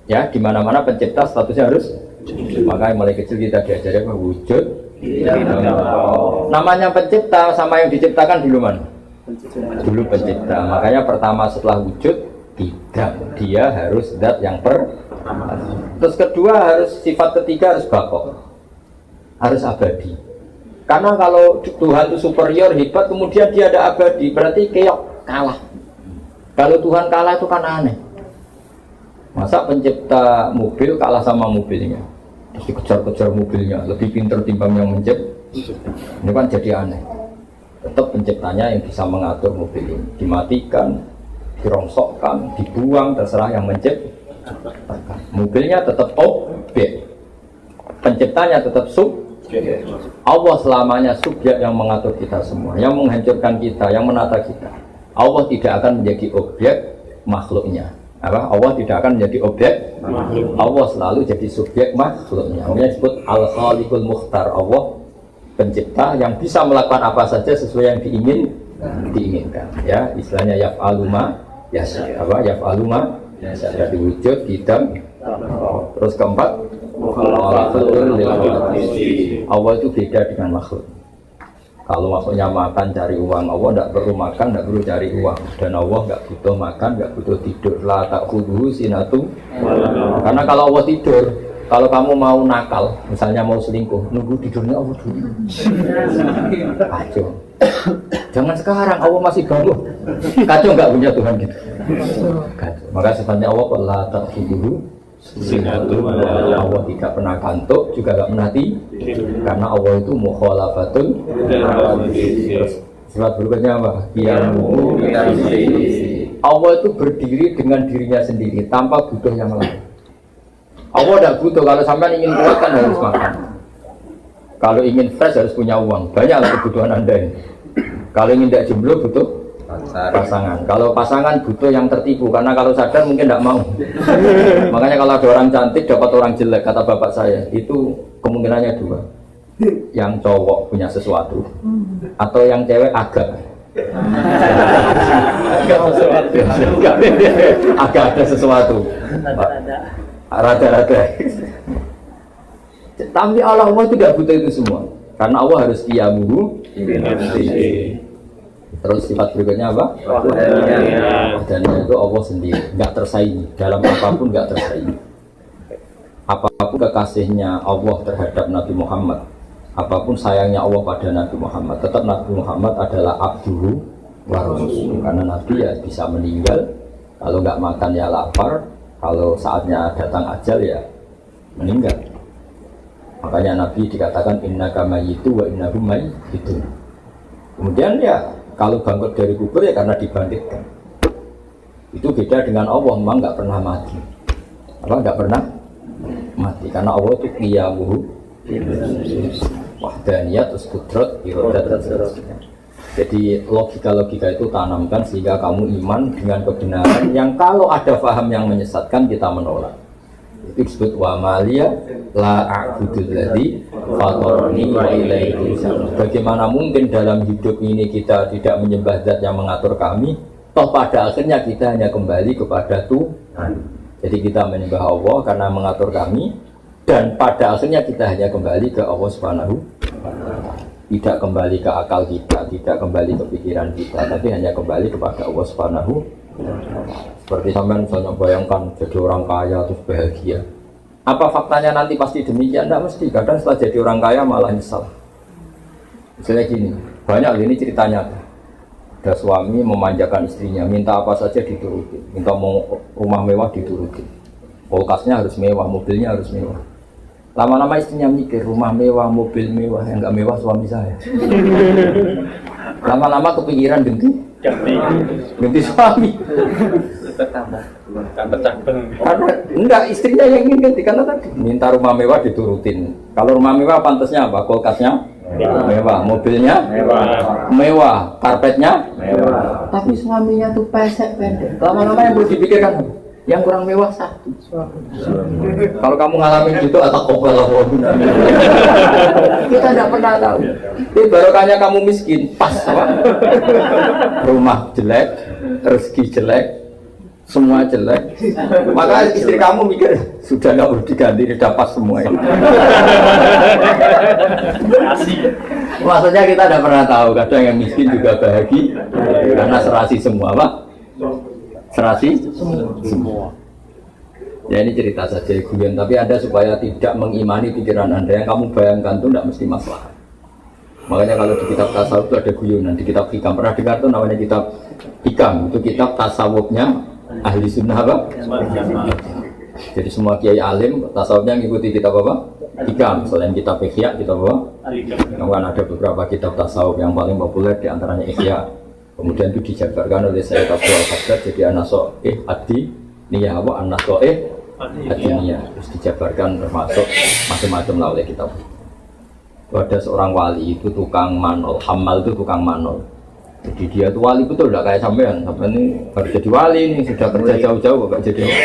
Ya, di mana-mana pencipta statusnya harus wujud. Maka mulai kecil kita diajari apa? Wujud. Namanya pencipta sama yang diciptakan dulu mana? Dulu pencipta. Makanya pertama setelah wujud tidak, dia harus zat yang terus kedua harus sifat ketiga harus baqo, harus abadi. Karena kalau Tuhan itu superior hebat kemudian dia ada abadi, berarti keok kalah. Kalau Tuhan kalah itu kan aneh. Masa pencipta mobil kalah sama mobilnya, terus dikejar-kejar mobilnya, lebih pintar timbang yang mencipta. Ini kan jadi aneh. Tetap penciptanya yang bisa mengatur mobil ini, dimatikan, dirongsokkan, dibuang, terserah yang menciptakan. Mobilnya tetap objek, penciptanya tetap subjek. Allah selamanya subjek yang mengatur kita semua, yang menghancurkan kita, yang menata kita. Allah tidak akan menjadi objek makhluknya. Allah tidak akan menjadi objek makhluk. Allah selalu jadi subjek makhluknya. Makanya disebut Al-Khaliqul Mukhtar. Allah pencipta yang bisa melakukan apa saja sesuai yang diinginkan. Ya, istilahnya yaf'alu ma yasha. Yaf'alu ma yasha. Dari wujud, hidam. Terus keempat, Allah itu beda dengan makhluk. Kalau makhluknya makan cari uang, Allah tidak perlu makan, tidak perlu cari uang. Dan Allah tidak butuh makan, tidak butuh tidur. La ta'khudhuhu sinatun. Karena kalau Allah tidur, kalau kamu mau nakal, misalnya mau selingkuh, nunggu tidurnya Allah dulu. Kacau. Jangan sekarang, Allah masih bangun. Kacau nggak punya Tuhan gitu. Kacau. Maka sifatnya Allah la ta'khudhuhu sinatun. Allah tidak pernah kantuk, juga tidak pernah tidur. Karena Allah itu mukhalafatun. Terus sifat berikutnya apa? Allah itu berdiri dengan dirinya sendiri tanpa butuh yang lain. Allah tidak butuh. Kalau sampai ingin kuat kan harus makan. Kalau ingin fresh harus punya uang. Banyak kebutuhan Anda ini. Kalau ingin tidak jomblo butuh pasangan. Kalau pasangan butuh yang tertipu, karena kalau sadar mungkin tidak mau. Makanya kalau ada orang cantik dapat orang jelek, kata bapak saya, itu kemungkinannya dua. Yang cowok punya sesuatu, atau yang cewek agak ada sesuatu. Rada-rada. Tapi Allah tidak butuh itu semua, karena Allah harus qiyamuhu. Terus sifat berikutnya apa? Dan itu Allah sendiri, nggak tersaingi dalam apapun, nggak tersaingi. Apapun kekasihnya Allah terhadap Nabi Muhammad, apapun sayangnya Allah pada Nabi Muhammad, tetap Nabi Muhammad adalah abduhu wa rasuluh. Karena Nabi ya bisa meninggal, kalau nggak makan ya lapar, Kalau saatnya datang ajal ya meninggal. Makanya Nabi dikatakan innaka mayyitu wa innahum mayyitun. Kemudian ya kalau bangkit dari kubur ya karena dibangkitkan. Itu beda dengan Allah, memang nggak pernah mati. Apa nggak pernah mati? Karena Allah itu qiyamuhu wahdaniyat terus kudrat iradat dan seterusnya. Jadi logika-logika itu tanamkan sehingga kamu iman dengan kebenaran yang kalau ada paham yang menyesatkan kita menolak. Itu disebut wa maliya la a'budul ladzi fatarani wa ilaihi turja'un. Bagaimana mungkin dalam hidup ini kita tidak menyembah zat yang mengatur kami, toh pada akhirnya kita hanya kembali kepada Tuhan. Jadi kita menyembah Allah karena mengatur kami, dan pada akhirnya kita hanya kembali ke Allah Subhanahu wa Ta'ala. Tidak kembali ke akal kita, tidak kembali ke pikiran kita, tapi hanya kembali kepada Allah Subhanahu wa Ta'ala. Seperti sampean misalnya bayangkan jadi orang kaya terus bahagia. Apa faktanya nanti pasti demikian? Tidak mesti. Kadang setelah jadi orang kaya malah nyesal. Misalnya gini, banyak ini ceritanya. Ada suami memanjakan istrinya, minta apa saja dituruti, minta mau rumah mewah dituruti, kulkasnya harus mewah, mobilnya harus mewah. Lama-lama istrinya mikir, rumah mewah, mobil mewah, yang nggak mewah suami saya. Lama-lama kepikiran ganti suami. Karena enggak, istrinya yang ingin ganti, karena tadi minta rumah mewah diturutin. Kalau rumah mewah pantasnya apa? Kulkasnya mewah, mobilnya mewah, karpetnya mewah. Tapi suaminya tuh pesek pendek. Lama-lama yang perlu dipikirkan, yang kurang mewah satu. Kalau kamu ngalamin gitu atau kobel kita tidak pernah tahu. Ini barokahnya kamu miskin, pas apa? Rumah jelek, rezeki jelek, semua jelek. Maka istri kamu mikir sudah nggak perlu diganti, sudah pas semua ini. Maksudnya kita tidak pernah tahu. Kadang yang miskin juga bahagia karena serasi semua, Pak. Serasi semua. Ya ini cerita saja guyon, tapi Anda supaya tidak mengimani pikiran Anda yang kamu bayangkan itu tidak mesti masalah. Makanya kalau di kitab tasawuf itu ada guyonan, di kitab hikam pernah dengar itu namanya kitab hikam, itu kitab tasawufnya ahli sunnah apa? Jadi semua kiai alim tasawufnya ngikuti kitab apa? Hikam. Selain kitab Ihya, kitab apa? Kan ada beberapa kitab tasawuf yang paling populer diantaranya Ihya. Kemudian itu dijabarkan oleh Sayyid Abdul Al-Haddad jadi An-Naso'ih Adi Niyah apa? An-Naso'ih Adi Niyah. Terus dijabarkan termasuk macam-macam lah oleh kitab. Ada seorang wali itu tukang manol, hamal itu tukang manol. Jadi dia itu wali betul, tidak kayak sampean. Sampean ini harus jadi wali nih, sudah kerja jauh-jauh gak jadi wali.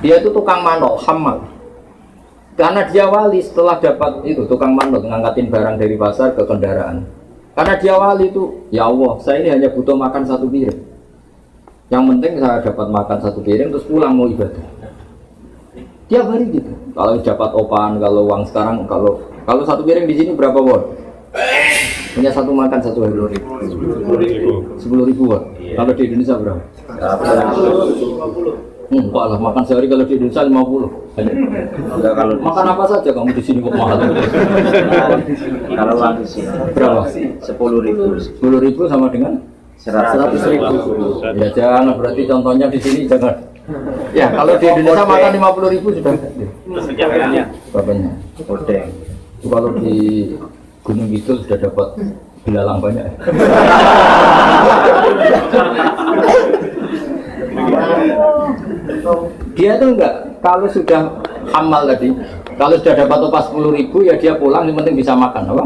Dia itu tukang manol, hamal. Karena dia wali setelah dapat itu tukang manol, ngangkatin barang dari pasar ke kendaraan. Karena dia wali itu, ya Allah, saya ini hanya butuh makan satu piring. Yang penting saya dapat makan satu piring terus pulang mau ibadah. Tiap hari gitu. Kalau dapat opan, kalau uang sekarang, kalau satu piring di sini berapa won? Punya satu makan satu hari 10.000 won. Kalau di Indonesia berapa? 50. Enggak lah, makan sehari kalau di Indonesia 50. Kalau makan apa saja kamu di sini kok mahal? Kalau uang di sini berapa? 10.000. 10.000 sama dengan 100.000. Ya jangan, berarti contohnya di sini jangan. Ya kalau di Indonesia makan 50.000 sudah. Berapanya? Odeng. Kalau di Gunung Kidul sudah dapat belalang banyak. Dia tuh enggak, kalau sudah hamal tadi, kalau sudah dapat upah 10.000 ya dia pulang, yang penting bisa makan, apa?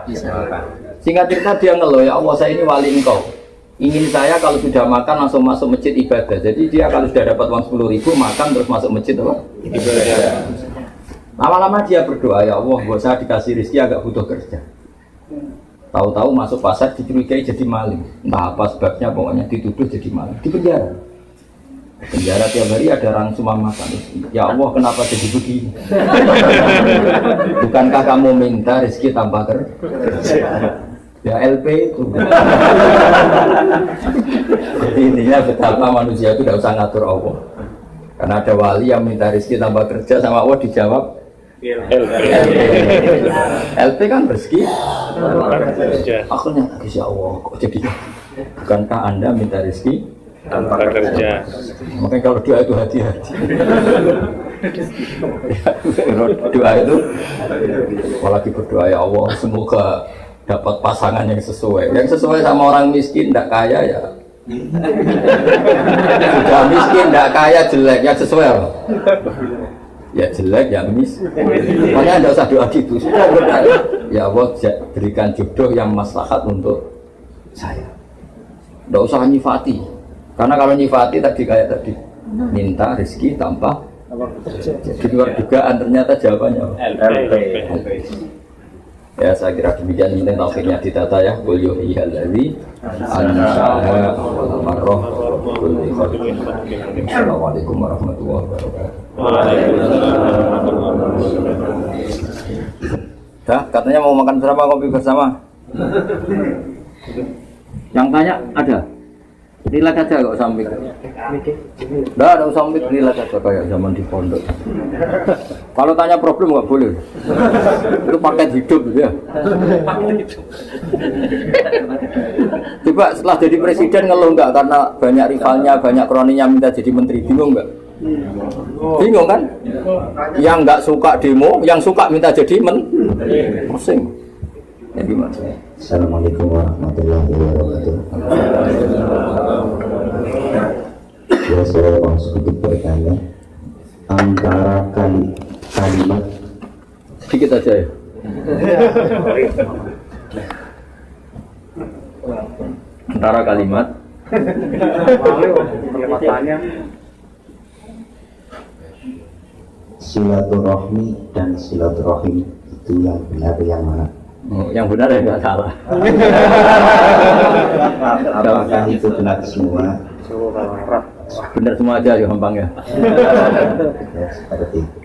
Bisa makan. Singkat cerita dia ngeluh, ya Allah saya ini wali engkau. Ingin saya kalau sudah makan langsung masuk masjid ibadah. Jadi dia kalau sudah dapat uang 10.000 makan terus masuk masjid apa? Ibadah. Lama-lama dia berdoa, ya Allah, buat saya dikasih rezeki agak butuh kerja. Tahu-tahu masuk pasar dicurigai jadi maling. Entah apa sebabnya, pokoknya dituduh jadi maling. Di penjara. Penjara tiap hari ada orang cuma makan. Ya Allah, kenapa jadi begini? Bukankah kamu minta rezeki tambah kerja? Ya LP itu. Jadi intinya betapa manusia itu tidak usah ngatur Allah. Karena ada wali yang minta rezeki tambah kerja sama Allah dijawab LP kan rezeki. Akhirnya ya Allah kok jadi. Bukankah Anda minta rezeki tanpa kerja. Makanya kalau doa itu hati-hati. Doa itu, apalagi berdoa ya Allah, semoga dapat pasangan yang sesuai. Yang sesuai sama orang miskin, tidak kaya ya. Sudah miskin, tidak kaya, jelek, yang sesuai apa? Ya jelek, ya miskin. Makanya tidak usah doa gitu. Sudah berdoa. Ya Allah, berikan jodoh yang maslahat untuk saya. Tidak usah nyifati. Karena kalau nyifati tadi kayak tadi, minta rezeki tanpa di luar dugaan, ternyata jawabannya LP. ya. Saya kira demikian, penting taufiknya ditata ya. Qul yuhiyal ladzi ansha'a awwala marrah. Assalamualaikum warahmatullahi wabarakatuh. Dah, katanya mau makan bersama, kopi bersama. Yang tanya ada? Relax aja, gak usah mikir. Nggak usah mikir, relax aja kayak zaman di pondok. Kalau tanya problem nggak boleh. Itu paket hidup gitu ya. Coba setelah jadi presiden ngeluh nggak karena banyak rivalnya, banyak kroninya minta jadi menteri, bingung nggak? Bingung kan? Yang nggak suka demo, yang suka minta jadi menteri, pusing. Ya gimana? Assalamualaikum warahmatullahi wabarakatuh. Ya, saya mau sedikit bertanya antara kalimat Sedikit aja ya. Antara kalimat silaturahmi dan silaturahim itu yang benar yang mana? Yang benar ya nggak salah. Apakah itu benar semua? Benar semua aja ya, gampang ya. Ya, seperti itu.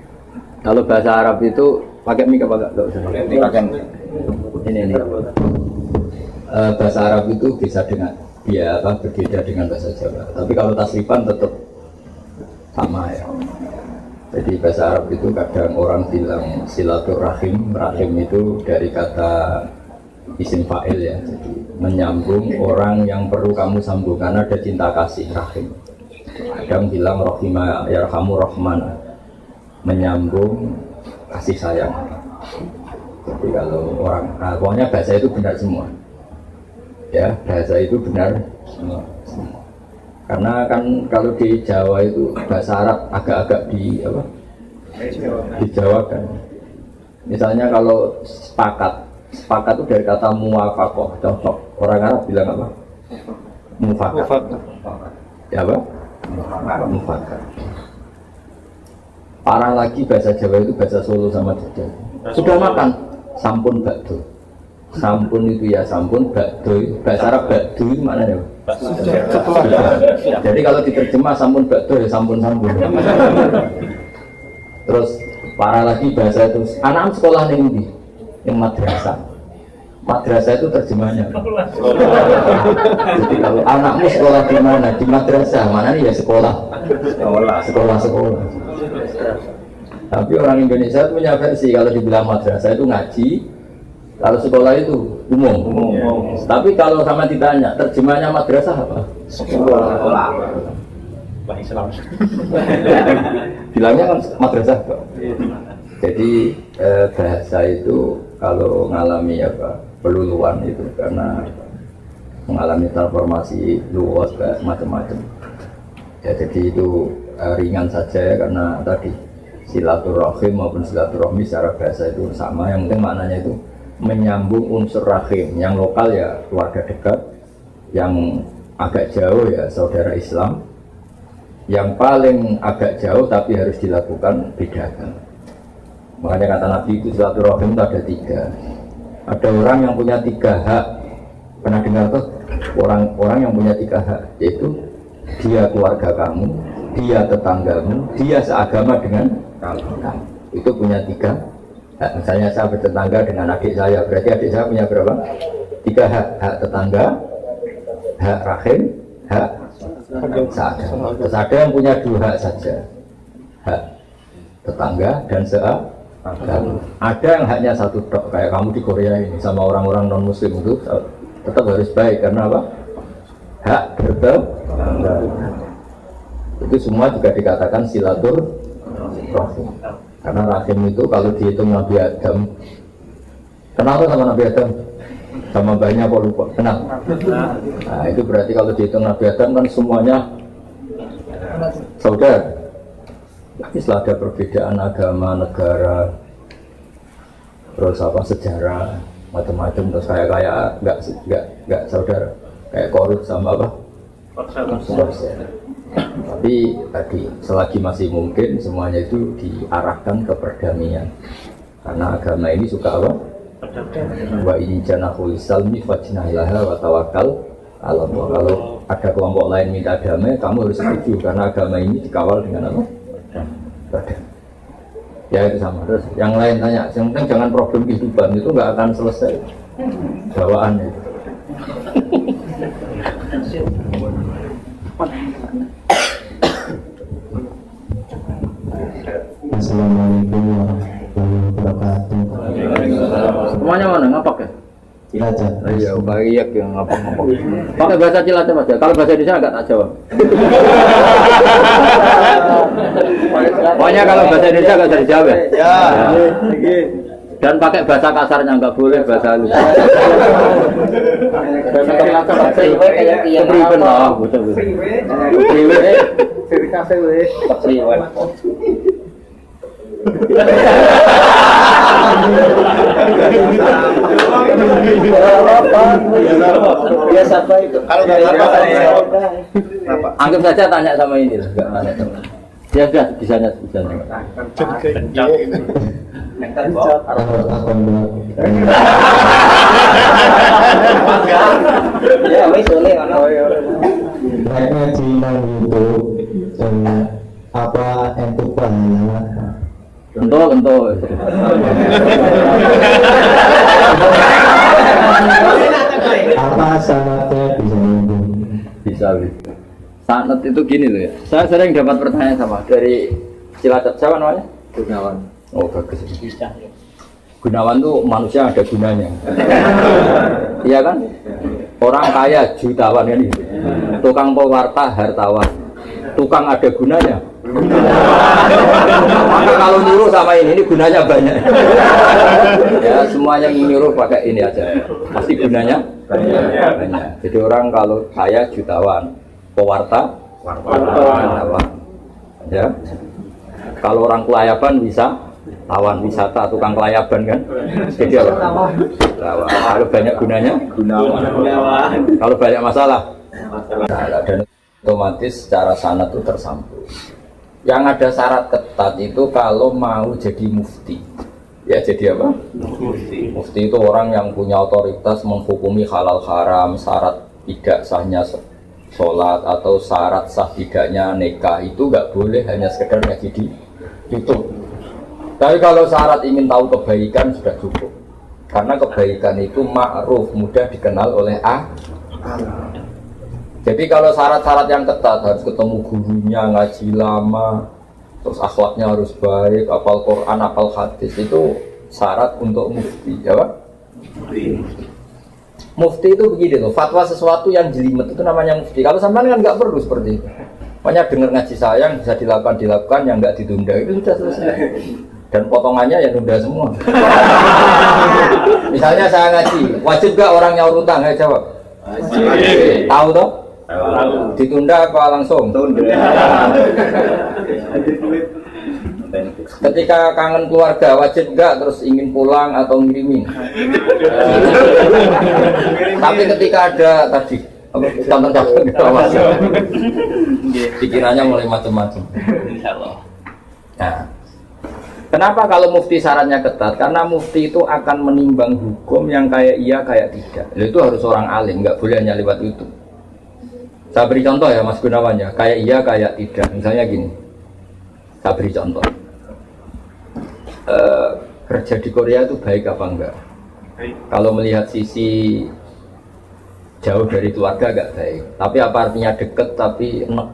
Kalau bahasa Arab itu pakai mik apa enggak? Usah pakai. Ini. Bahasa Arab itu bisa dengan berbeda dengan bahasa Jawa. Tapi kalau tasrifan tetap sama ya. Jadi bahasa Arab itu kadang orang bilang silaturahim, rahim itu dari kata isim fa'il ya. Jadi menyambung orang yang perlu kamu sambung karena ada cinta kasih, rahim. Kadang bilang rahimah yarhamu rahman, menyambung kasih sayang. Jadi kalau orang, pokoknya bahasa itu benar semua. Ya, bahasa itu benar semua. Karena kan kalau di Jawa itu bahasa Arab agak-agak dijawakan. Misalnya kalau sepakat itu dari kata muwafaqah, cocok. Orang Arab bilang apa? Mufakat. Ya apa? Mufakat. Parah lagi bahasa Jawa itu bahasa Solo sama Jogja. Sudah makan? Sampun bakdo. Sampun itu ya sampun, bakdo bahasa Arab bakdo itu maknanya apa? Jadi kalau diterjemah sampun bakdo ya sampun. Terus parah lagi bahasa itu anak sekolah nih yang madrasah. Madrasah itu terjemahnya. Jadi kalau anakmu sekolah di mana? Di madrasah. Mana nih ya sekolah. Tapi orang Indonesia punya versi, kalau dibilang madrasah itu ngaji, kalau sekolah itu umum. Tapi kalau sama ditanya, terjemahnya madrasah apa? Sekolah. Bilangnya kan madrasah kok. Jadi bahasa itu kalau mengalami peluluan itu karena mengalami transformasi luas macam-macam. Ya jadi itu ringan saja ya, karena tadi silaturahim maupun silaturahmi secara bahasa itu sama. Yang penting maknanya itu menyambung unsur rahim. Yang lokal ya keluarga dekat, yang agak jauh ya saudara Islam. Yang paling agak jauh tapi harus dilakukan bedakan. Makanya kata Nabi itu silaturahim itu ada 3. Ada orang yang punya 3 hak. Pernah dengar tuh orang yang punya 3 hak, yaitu dia keluarga kamu, dia tetanggamu, dia seagama dengan kamu. Itu punya 3 hak. Misalnya saya bertetangga dengan adik saya, berarti adik saya punya berapa? 3 hak. Hak tetangga, hak rahim, hak seagama. Terus ada yang punya 2 hak saja, hak tetangga dan seagama. Ada yang haknya 1 tok, kayak kamu di Korea ini sama orang-orang non muslim itu tetap harus baik. Karena apa? hak bertetangga. Itu semua juga dikatakan silaturahim. Karena rahim itu kalau dihitung Nabi Adam, kenal sama Nabi Adam? Sama banyak apa lupa? Kenal? Nah itu berarti kalau dihitung Nabi Adam kan semuanya saudara. Tapi setelah ada perbedaan agama, negara, terus apa sejarah, macam-macam, terus kayak nggak saudara, kayak korup sama apa? Tapi tadi selagi masih mungkin semuanya itu diarahkan ke perdamaian. Karena agama ini suka apa? Wa in janahu salmi fajnahilaha wa tawakkal ala Allah. Kalau ada kelompok lain minta damai, kamu harus setuju karena agama ini dikawal dengan apa? Ya itu sama. Terus yang lain tanya, yang penting jangan problem kehidupan, itu nggak akan selesai bawaannya. Assalamualaikum warahmatullahi wabarakatuh. Semuanya mana ngapak ya? Cilacap. Iya, baik yang ngapak-ngapak. Pakai bahasa Cilacap aja. Kalau bahasa Indonesia agak tak jawab. Pokoknya kalau bahasa Indonesia agak bisa dijawab ya. Dan pakai bahasa kasarnya nggak boleh, bahasa halus. Bahasa Cilacap kepriben lah, betul. Kepriben. Biasa apa itu? Kalau nggak apa? Anggap saja tanya sama ini lah, nggak tanya sama. Ya sudah, bisanya. Ya, wes boleh kan? Kayaknya Cina itu apa entuk pahala? Tentu. Apa syaratnya bisa nyambung? Bisa. Sanat itu gini loh ya. Saya sering dapat pertanyaan sama dari Cilacap. Siapa namanya? Gunawan. Oh bagus. Gunawan tuh manusia ada gunanya. Iya kan? Orang kaya jutawan kan gitu. Tukang pewarta hartawan. Tukang ada gunanya. Maka kalau nyuruh sama ini gunanya banyak. Ya semuanya nyuruh pakai ini aja. Pasti gunanya banyak. Jadi orang kalau kaya jutawan, pewarta wartawan. Ya. Kalau orang kelayaban bisa tawan wisata, tukang kelayaban kan. Jadi apa? Tawan. Kalau banyak gunanya, gunawan. Kalau banyak masalah, dan otomatis secara sanad itu tersambung. Yang ada syarat ketat itu kalau mau jadi mufti. Ya jadi apa? Mufti itu orang yang punya otoritas menghukumi halal haram, syarat tidak sahnya sholat atau syarat sah tidaknya nikah itu nggak boleh hanya sekedar ngaji di YouTube. Tapi kalau syarat ingin tahu kebaikan sudah cukup. Karena kebaikan itu ma'ruf, mudah dikenal oleh Jadi kalau syarat-syarat yang ketat harus ketemu gurunya, ngaji lama, terus akhlaknya harus baik, hafal Quran, hafal hadis, itu syarat untuk mufti, ya Pak? Mufti itu begini loh, fatwa sesuatu yang jelimet itu namanya mufti. Kalau sampean kan nggak perlu seperti itu. Banyak dengar ngaji saya yang bisa dilakukan, yang nggak ditunda itu sudah selesai. Dan potongannya ya nunda semua. Misalnya saya ngaji, wajib gak orang nyaur utang? Ayo jawab. Wajib. Tahu toh? Ditunda apa langsung? Tunda. Ketika kangen keluarga wajib enggak terus ingin pulang atau ngirimin. Tapi ketika ada tadi contoh-contoh gitu pikirannya mulai macam-macam. Nah, kenapa kalau mufti syaratnya ketat? Karena mufti itu akan menimbang hukum yang kayak iya kayak tidak. Itu harus orang alim, nggak boleh hanya lewat YouTube. Saya beri contoh ya Mas Gunawan ya, kayak iya kayak tidak. Misalnya gini, saya beri contoh. Kerja di Korea itu baik apa enggak? Kalau melihat sisi jauh dari keluarga agak baik. Tapi apa artinya deket tapi enak?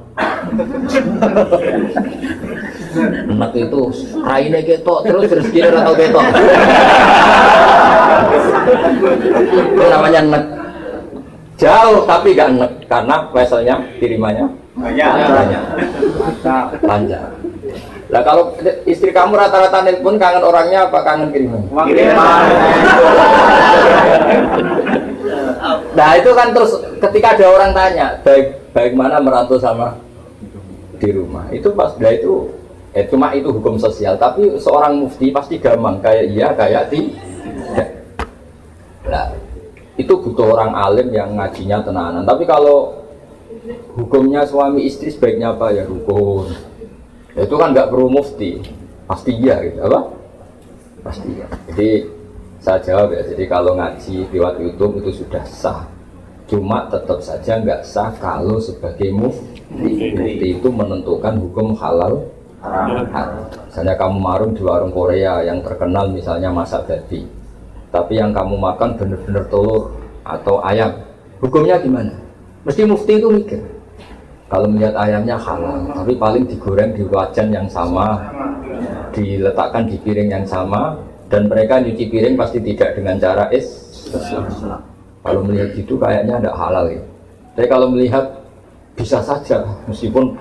Enak itu raine ketok terus rezekinya atau ketok. Itu namanya enak. Jauh tapi gak enek karena vesselnya kirimannya banyak. Panjang. Lah kalau istri kamu rata-rata nelpon kangen orangnya apa kangen kiriman? Nah itu kan terus ketika ada orang tanya baik mana merantau sama di rumah itu pas itu cuma itu hukum sosial tapi seorang mufti pasti gampang kayak iya kayak tidak. Nah itu butuh orang alim yang ngajinya tenanan tapi kalau hukumnya suami istri sebaiknya apa ya rukun itu kan nggak perlu mufti pasti iya gitu apa pasti iya. Jadi saya jawab ya jadi kalau ngaji lewat YouTube itu sudah sah cuma tetap saja nggak sah kalau sebagai mufti itu menentukan hukum halal haram. Misalnya kamu marung di warung Korea yang terkenal misalnya masak babi tapi yang kamu makan benar-benar telur atau ayam hukumnya gimana mesti mufti itu mikir kalau melihat ayamnya halal, tapi paling digoreng di wajan yang sama, diletakkan di piring yang sama, dan mereka nyuci piring pasti tidak dengan cara Kalau melihat itu kayaknya tidak halal ya. Tapi kalau melihat bisa saja, meskipun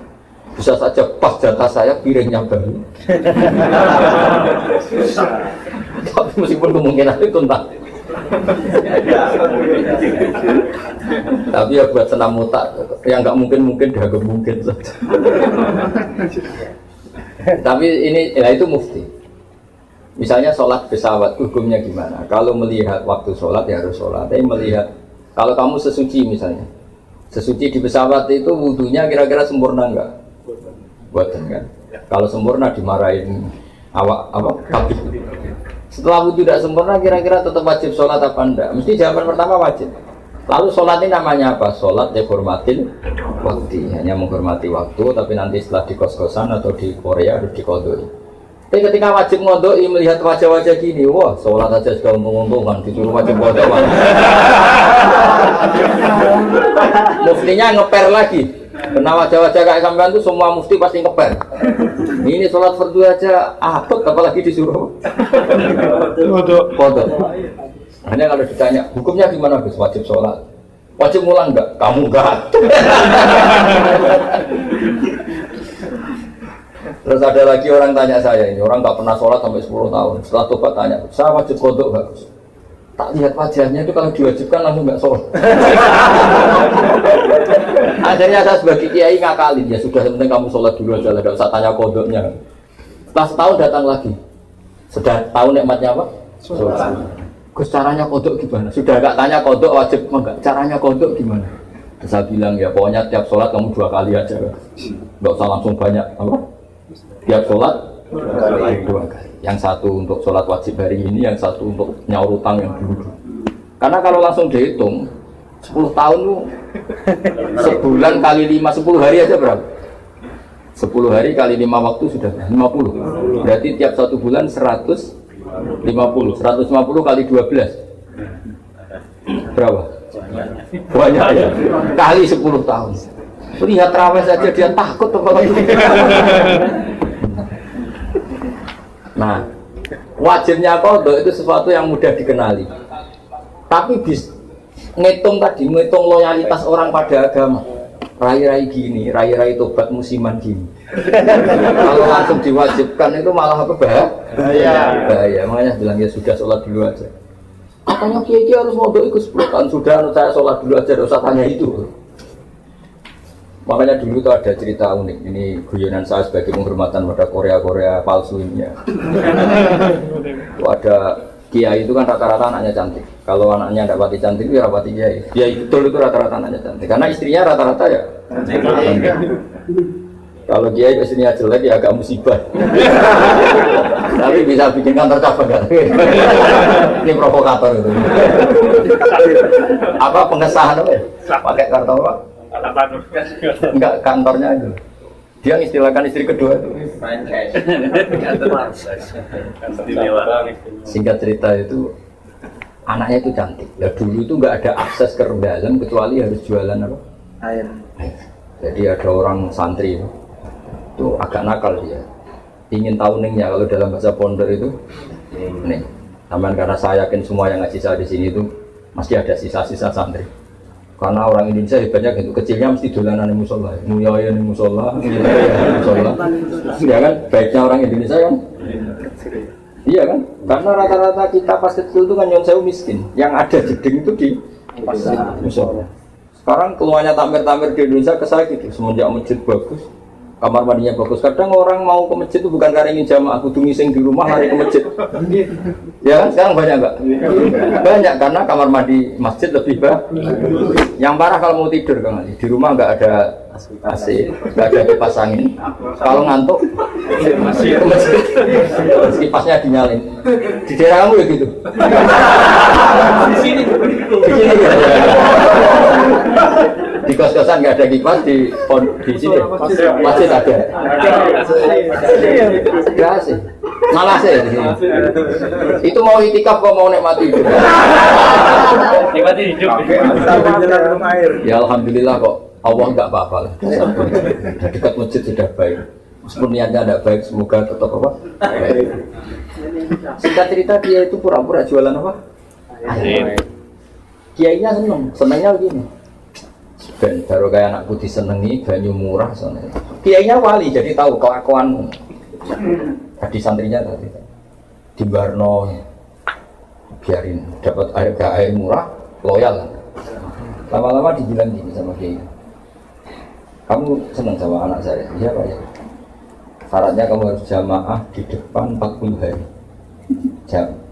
bisa saja pas jatah saya piringnya baru. Tapi meskipun kemungkinan itu entah. Tapi ya buat senam otak yang nggak mungkin dianggap mungkin saja. Tapi ini ya itu mufti. Misalnya sholat pesawat hukumnya gimana? Kalau melihat waktu sholat ya harus sholat. Tapi melihat kalau kamu sesuci misalnya, sesuci di pesawat itu wudunya kira-kira sempurna nggak? Buatan kan? Kalau sempurna dimarahin awak apa? Kabin. Setelah wudhu tidak sempurna kira-kira tetap wajib sholat apa enggak? Mesti jawaban pertama wajib. Lalu sholat ini namanya apa? Sholat ya hormatin waktu, hanya menghormati waktu. Tapi nanti setelah di kos-kosan atau di Korea harus dikodoi. Tapi ketika wajib ngodoi melihat wajah-wajah gini, wah sholat aja sudah menguntungkan, disuruh wajib ngodoi. Muftinya ngeper lagi. Karena wajah-wajah kayak sampean itu semua mufti pasti ngeper. Ini sholat fardu aja abot apalagi disuruh foto. Hanya kalau ditanya hukumnya gimana Gus wajib sholat, wajib ngulang enggak? Kamu enggak. Terus ada lagi orang tanya saya ini orang nggak pernah sholat sampai 10 tahun. Setelah tobat tanya, saya wajib kodok nggak Gus? Tak lihat wajahnya itu kalau diwajibkan langsung nggak sholat. Akhirnya saya sebagai kiai ngakalin ya sudah penting kamu sholat dulu aja lah, nggak usah tanya kodoknya. Setelah setahun datang lagi, sudah tahu nikmatnya apa? Sholat. Gus caranya kodok gimana? Sudah nggak tanya kodok wajib enggak? Caranya kodok gimana? Terus saya bilang ya pokoknya tiap sholat kamu 2 kali aja, nggak usah langsung banyak apa? Tiap sholat 2 kali. Yang satu untuk sholat wajib hari ini, yang satu untuk nyaur utang yang dulu. Karena kalau langsung dihitung 10 tahun tuh sebulan kali 5, 10 hari aja berapa? 10 hari kali 5 waktu sudah 50. Berarti tiap 1 bulan 150. 150 kali 12 berapa? Banyak ya. Kali 10 tahun. Lihat raweh saja dia takut apalagi. Nah, wajibnya qadha itu sesuatu yang mudah dikenali. Tapi ngitung loyalitas orang pada agama. Rai-rai gini, rai-rai tobat musiman gini. Kalau langsung diwajibkan itu malah apa bahaya. Makanya bilang ya sudah sholat dulu aja. Katanya kiai harus mondok ikut 10 tahun sudah, saya sholat dulu aja, tidak usah tanya itu. Makanya dulu itu ada cerita unik. Ini guyonan saya sebagai penghormatan pada Korea palsu ini ya. Ada kiai itu kan rata-rata anaknya cantik. Kalau anaknya tidak pati cantik, ya rapati kiai. Kiai betul itu rata-rata anaknya cantik. Karena istrinya rata-rata ya. Kalau kiai istrinya jelek ya agak musibah. Tapi bisa bikin kantor cabang kan? Ini provokator itu. Apa pengesahan apa? Pakai kartu apa? Enggak kantornya itu. Dia mengistilahkan istri kedua itu. Singkat cerita itu anaknya itu cantik. Ya dulu itu nggak ada akses ke dalam kecuali harus jualan apa? Air. Jadi ada orang santri itu agak nakal dia. Ingin tahu ningnya kalau dalam bahasa pondok itu nih. Taman karena saya yakin semua yang ngaji saya di sini itu masih ada sisa-sisa santri. Karena orang Indonesia hebatnya gitu, kecilnya mesti dolanan di musola, nguyoyo di musola, ya kan? Baiknya orang Indonesia kan? Iya kan? Karena rata-rata kita pas kecil itu kan nyon sewu miskin, yang ada jeding itu di musola. Sekarang keluarnya tampir-tampir di Indonesia ke saya gitu, semenjak masjid bagus, kamar mandinya bagus. Kadang orang mau ke masjid itu bukan karena ingin jamaah, kudu ngising di rumah lari ke masjid. Ya kan? Sekarang banyak enggak? Banyak karena kamar mandi masjid lebih bagus. Yang parah kalau mau tidur kan, di rumah enggak ada AC, enggak ada kipas angin. Kalau ngantuk masih ke masjid. Kipasnya dinyalin. Di daerah kamu ya gitu. Di sini ya. Di kos-kosan nggak ada kipas, di sini masjid ada. Nggak sih, malah sih di sini. Itu mau itikaf kok mau nikmati hidup. Nikmati hidup. Ya alhamdulillah kok Allah nggak apa-apa lah. Dekat masjid sudah baik. Meskipun niatnya tidak baik, semoga tetap apa? Baik. Singkat cerita dia itu pura-pura jualan apa? Kiainya senengnya begini. Dan baru kayak anakku disenengi, banyu murah soalnya. Kiainya wali, jadi tahu kelakuan. Tadi santrinya tadi di Barno, biarin dapat air murah, loyal kan. Lama-lama dibilang gini sama kiai. Kamu senang sama anak saya? Iya Pak ya. Syaratnya kamu harus jamaah di depan 40 hari.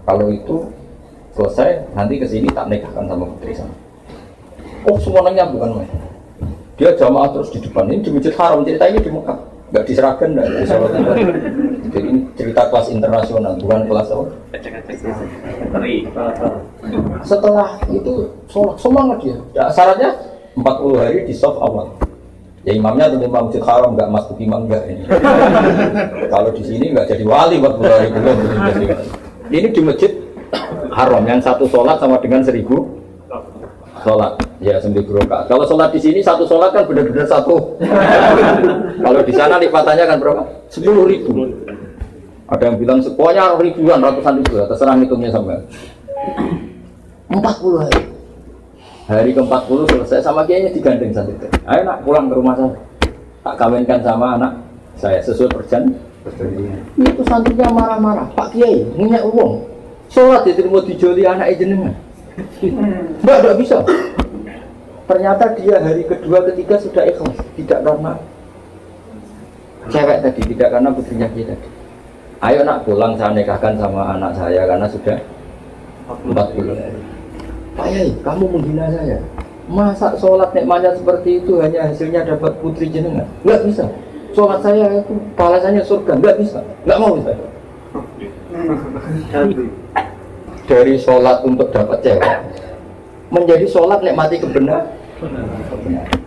Kalau itu selesai, nanti kesini tak nikahkan sama putri sana. Oh semuanya bukan main. Dia jamaah terus di depan. Ini di Masjid Haram, cerita ini di Mekah. Nggak di Seragen, nggak di Solo. Jadi ini cerita kelas internasional, bukan kelas apa? Setelah itu sholat, semangat dia. Syaratnya 40 hari di soft awal. Ya imamnya tentu Imam Masjid Haram, nggak masuk imam nggak ini. Kalau di sini nggak jadi wali 40 hari belum. Ini di Masjid Haram yang satu sholat sama dengan 1000 sholat. Ya 1000 rakaat. Kalau sholat di sini satu sholat kan benar-benar satu. Kalau di sana lipatannya kan berapa? 10.000. Ada yang bilang pokoknya ribuan, ratusan ribu. Terserah hitungnya sampai 40 hari. Hari ke-40 selesai sama kiainya digandeng satu. Ayo nak pulang ke rumah saya. Tak kawinkan sama anak saya sesuai perjanjian. Itu santrinya marah-marah. Pak Kiai, minyak uang. Sholat itu mau dijoli anak jenengan. Enggak bisa. Ternyata dia hari kedua ketiga sudah ikhlas, tidak karena cewek tadi, tidak karena putrinya dia tadi. Ayo nak pulang saya nikahkan sama anak saya karena sudah 40 hari. Pak Yai, kamu menghina saya. Masa sholat nikmatnya seperti itu hanya hasilnya dapat putri jenengan? Enggak bisa. Sholat saya itu balasannya surga, enggak bisa. Enggak mau saya. Dari sholat untuk dapat cewek menjadi sholat nikmati kebenaran.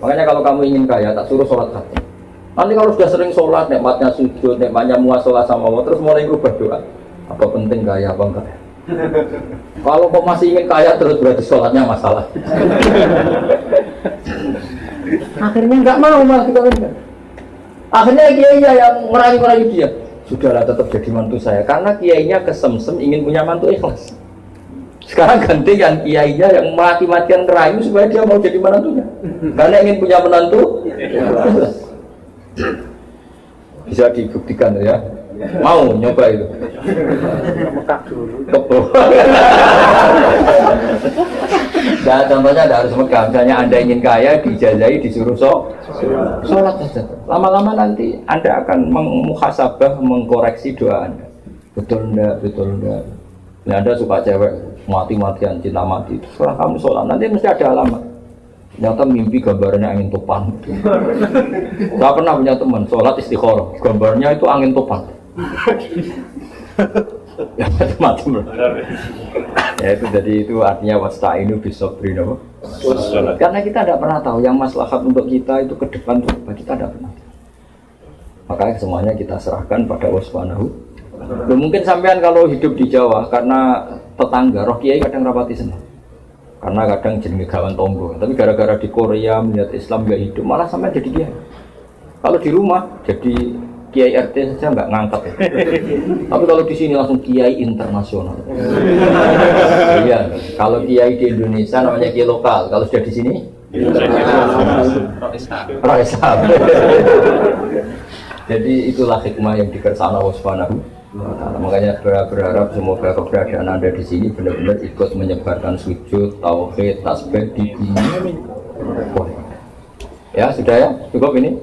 Makanya kalau kamu ingin kaya tak suruh sholat hati. Nanti kalau sudah sering sholat nikmatnya sujud, nikmatnya muasalah sama Allah, terus mulai berubah doa. Apa penting kaya apa enggak? Kalau kok masih ingin kaya terus berarti sholatnya masalah. Akhirnya nggak mau malah kita kan. Akhirnya kiainya yang merayu-merayu dia. Sudahlah tetap jadi mantu saya karena kiainya kesemsem ingin punya mantu ikhlas. Sekarang ganti yang kiainya yang mati-matian ngerayu supaya dia mau jadi menantunya. Karena ingin punya menantu. Bisa dibuktikan ya. Mau nyoba itu. Mekah dulu. Nah, contohnya ada harus Mekah. Misalnya Anda ingin kaya, dijazahi, disuruh sholat saja. Lama-lama nanti Anda akan memuhasabah, mengkoreksi doa Anda. Betul enggak? Nah, Anda suka cewek, mati-matian, cinta mati. Setelah kamu sholat, nanti mesti ada alamat. Ternyata mimpi gambarnya angin topan. Saya pernah punya teman, sholat istikharah. Gambarnya itu angin topan. Ya macam-macam. Ya itu jadi itu artinya wasta'inu bisabri. Karena kita tidak pernah tahu yang maslahat untuk kita itu ke depan itu apa, kita tidak pernah. Makanya semuanya kita serahkan pada Allah Subhanahu. Mungkin sampean kalau hidup di Jawa karena tetangga roh kiai kadang rapati senang. Karena kadang jenenge gawan tonggo, tapi gara-gara di Korea melihat Islam gak hidup malah sampai jadi kiai. Kalau di rumah jadi kiai RT saja nggak ngangkat ya. Tapi kalau di sini langsung kiai internasional. Iya, kalau kiai di Indonesia namanya kiai lokal. Kalau sudah di sini Roh Ishak. Jadi itulah hikmah yang dikersana Allah Subhanahu wa Ta'ala. Makanya berharap semoga keberadaan Anda di sini benar-benar ikut menyebarkan sujud, tauhid, tasbih di dunia. Ya sudah ya, cukup ini.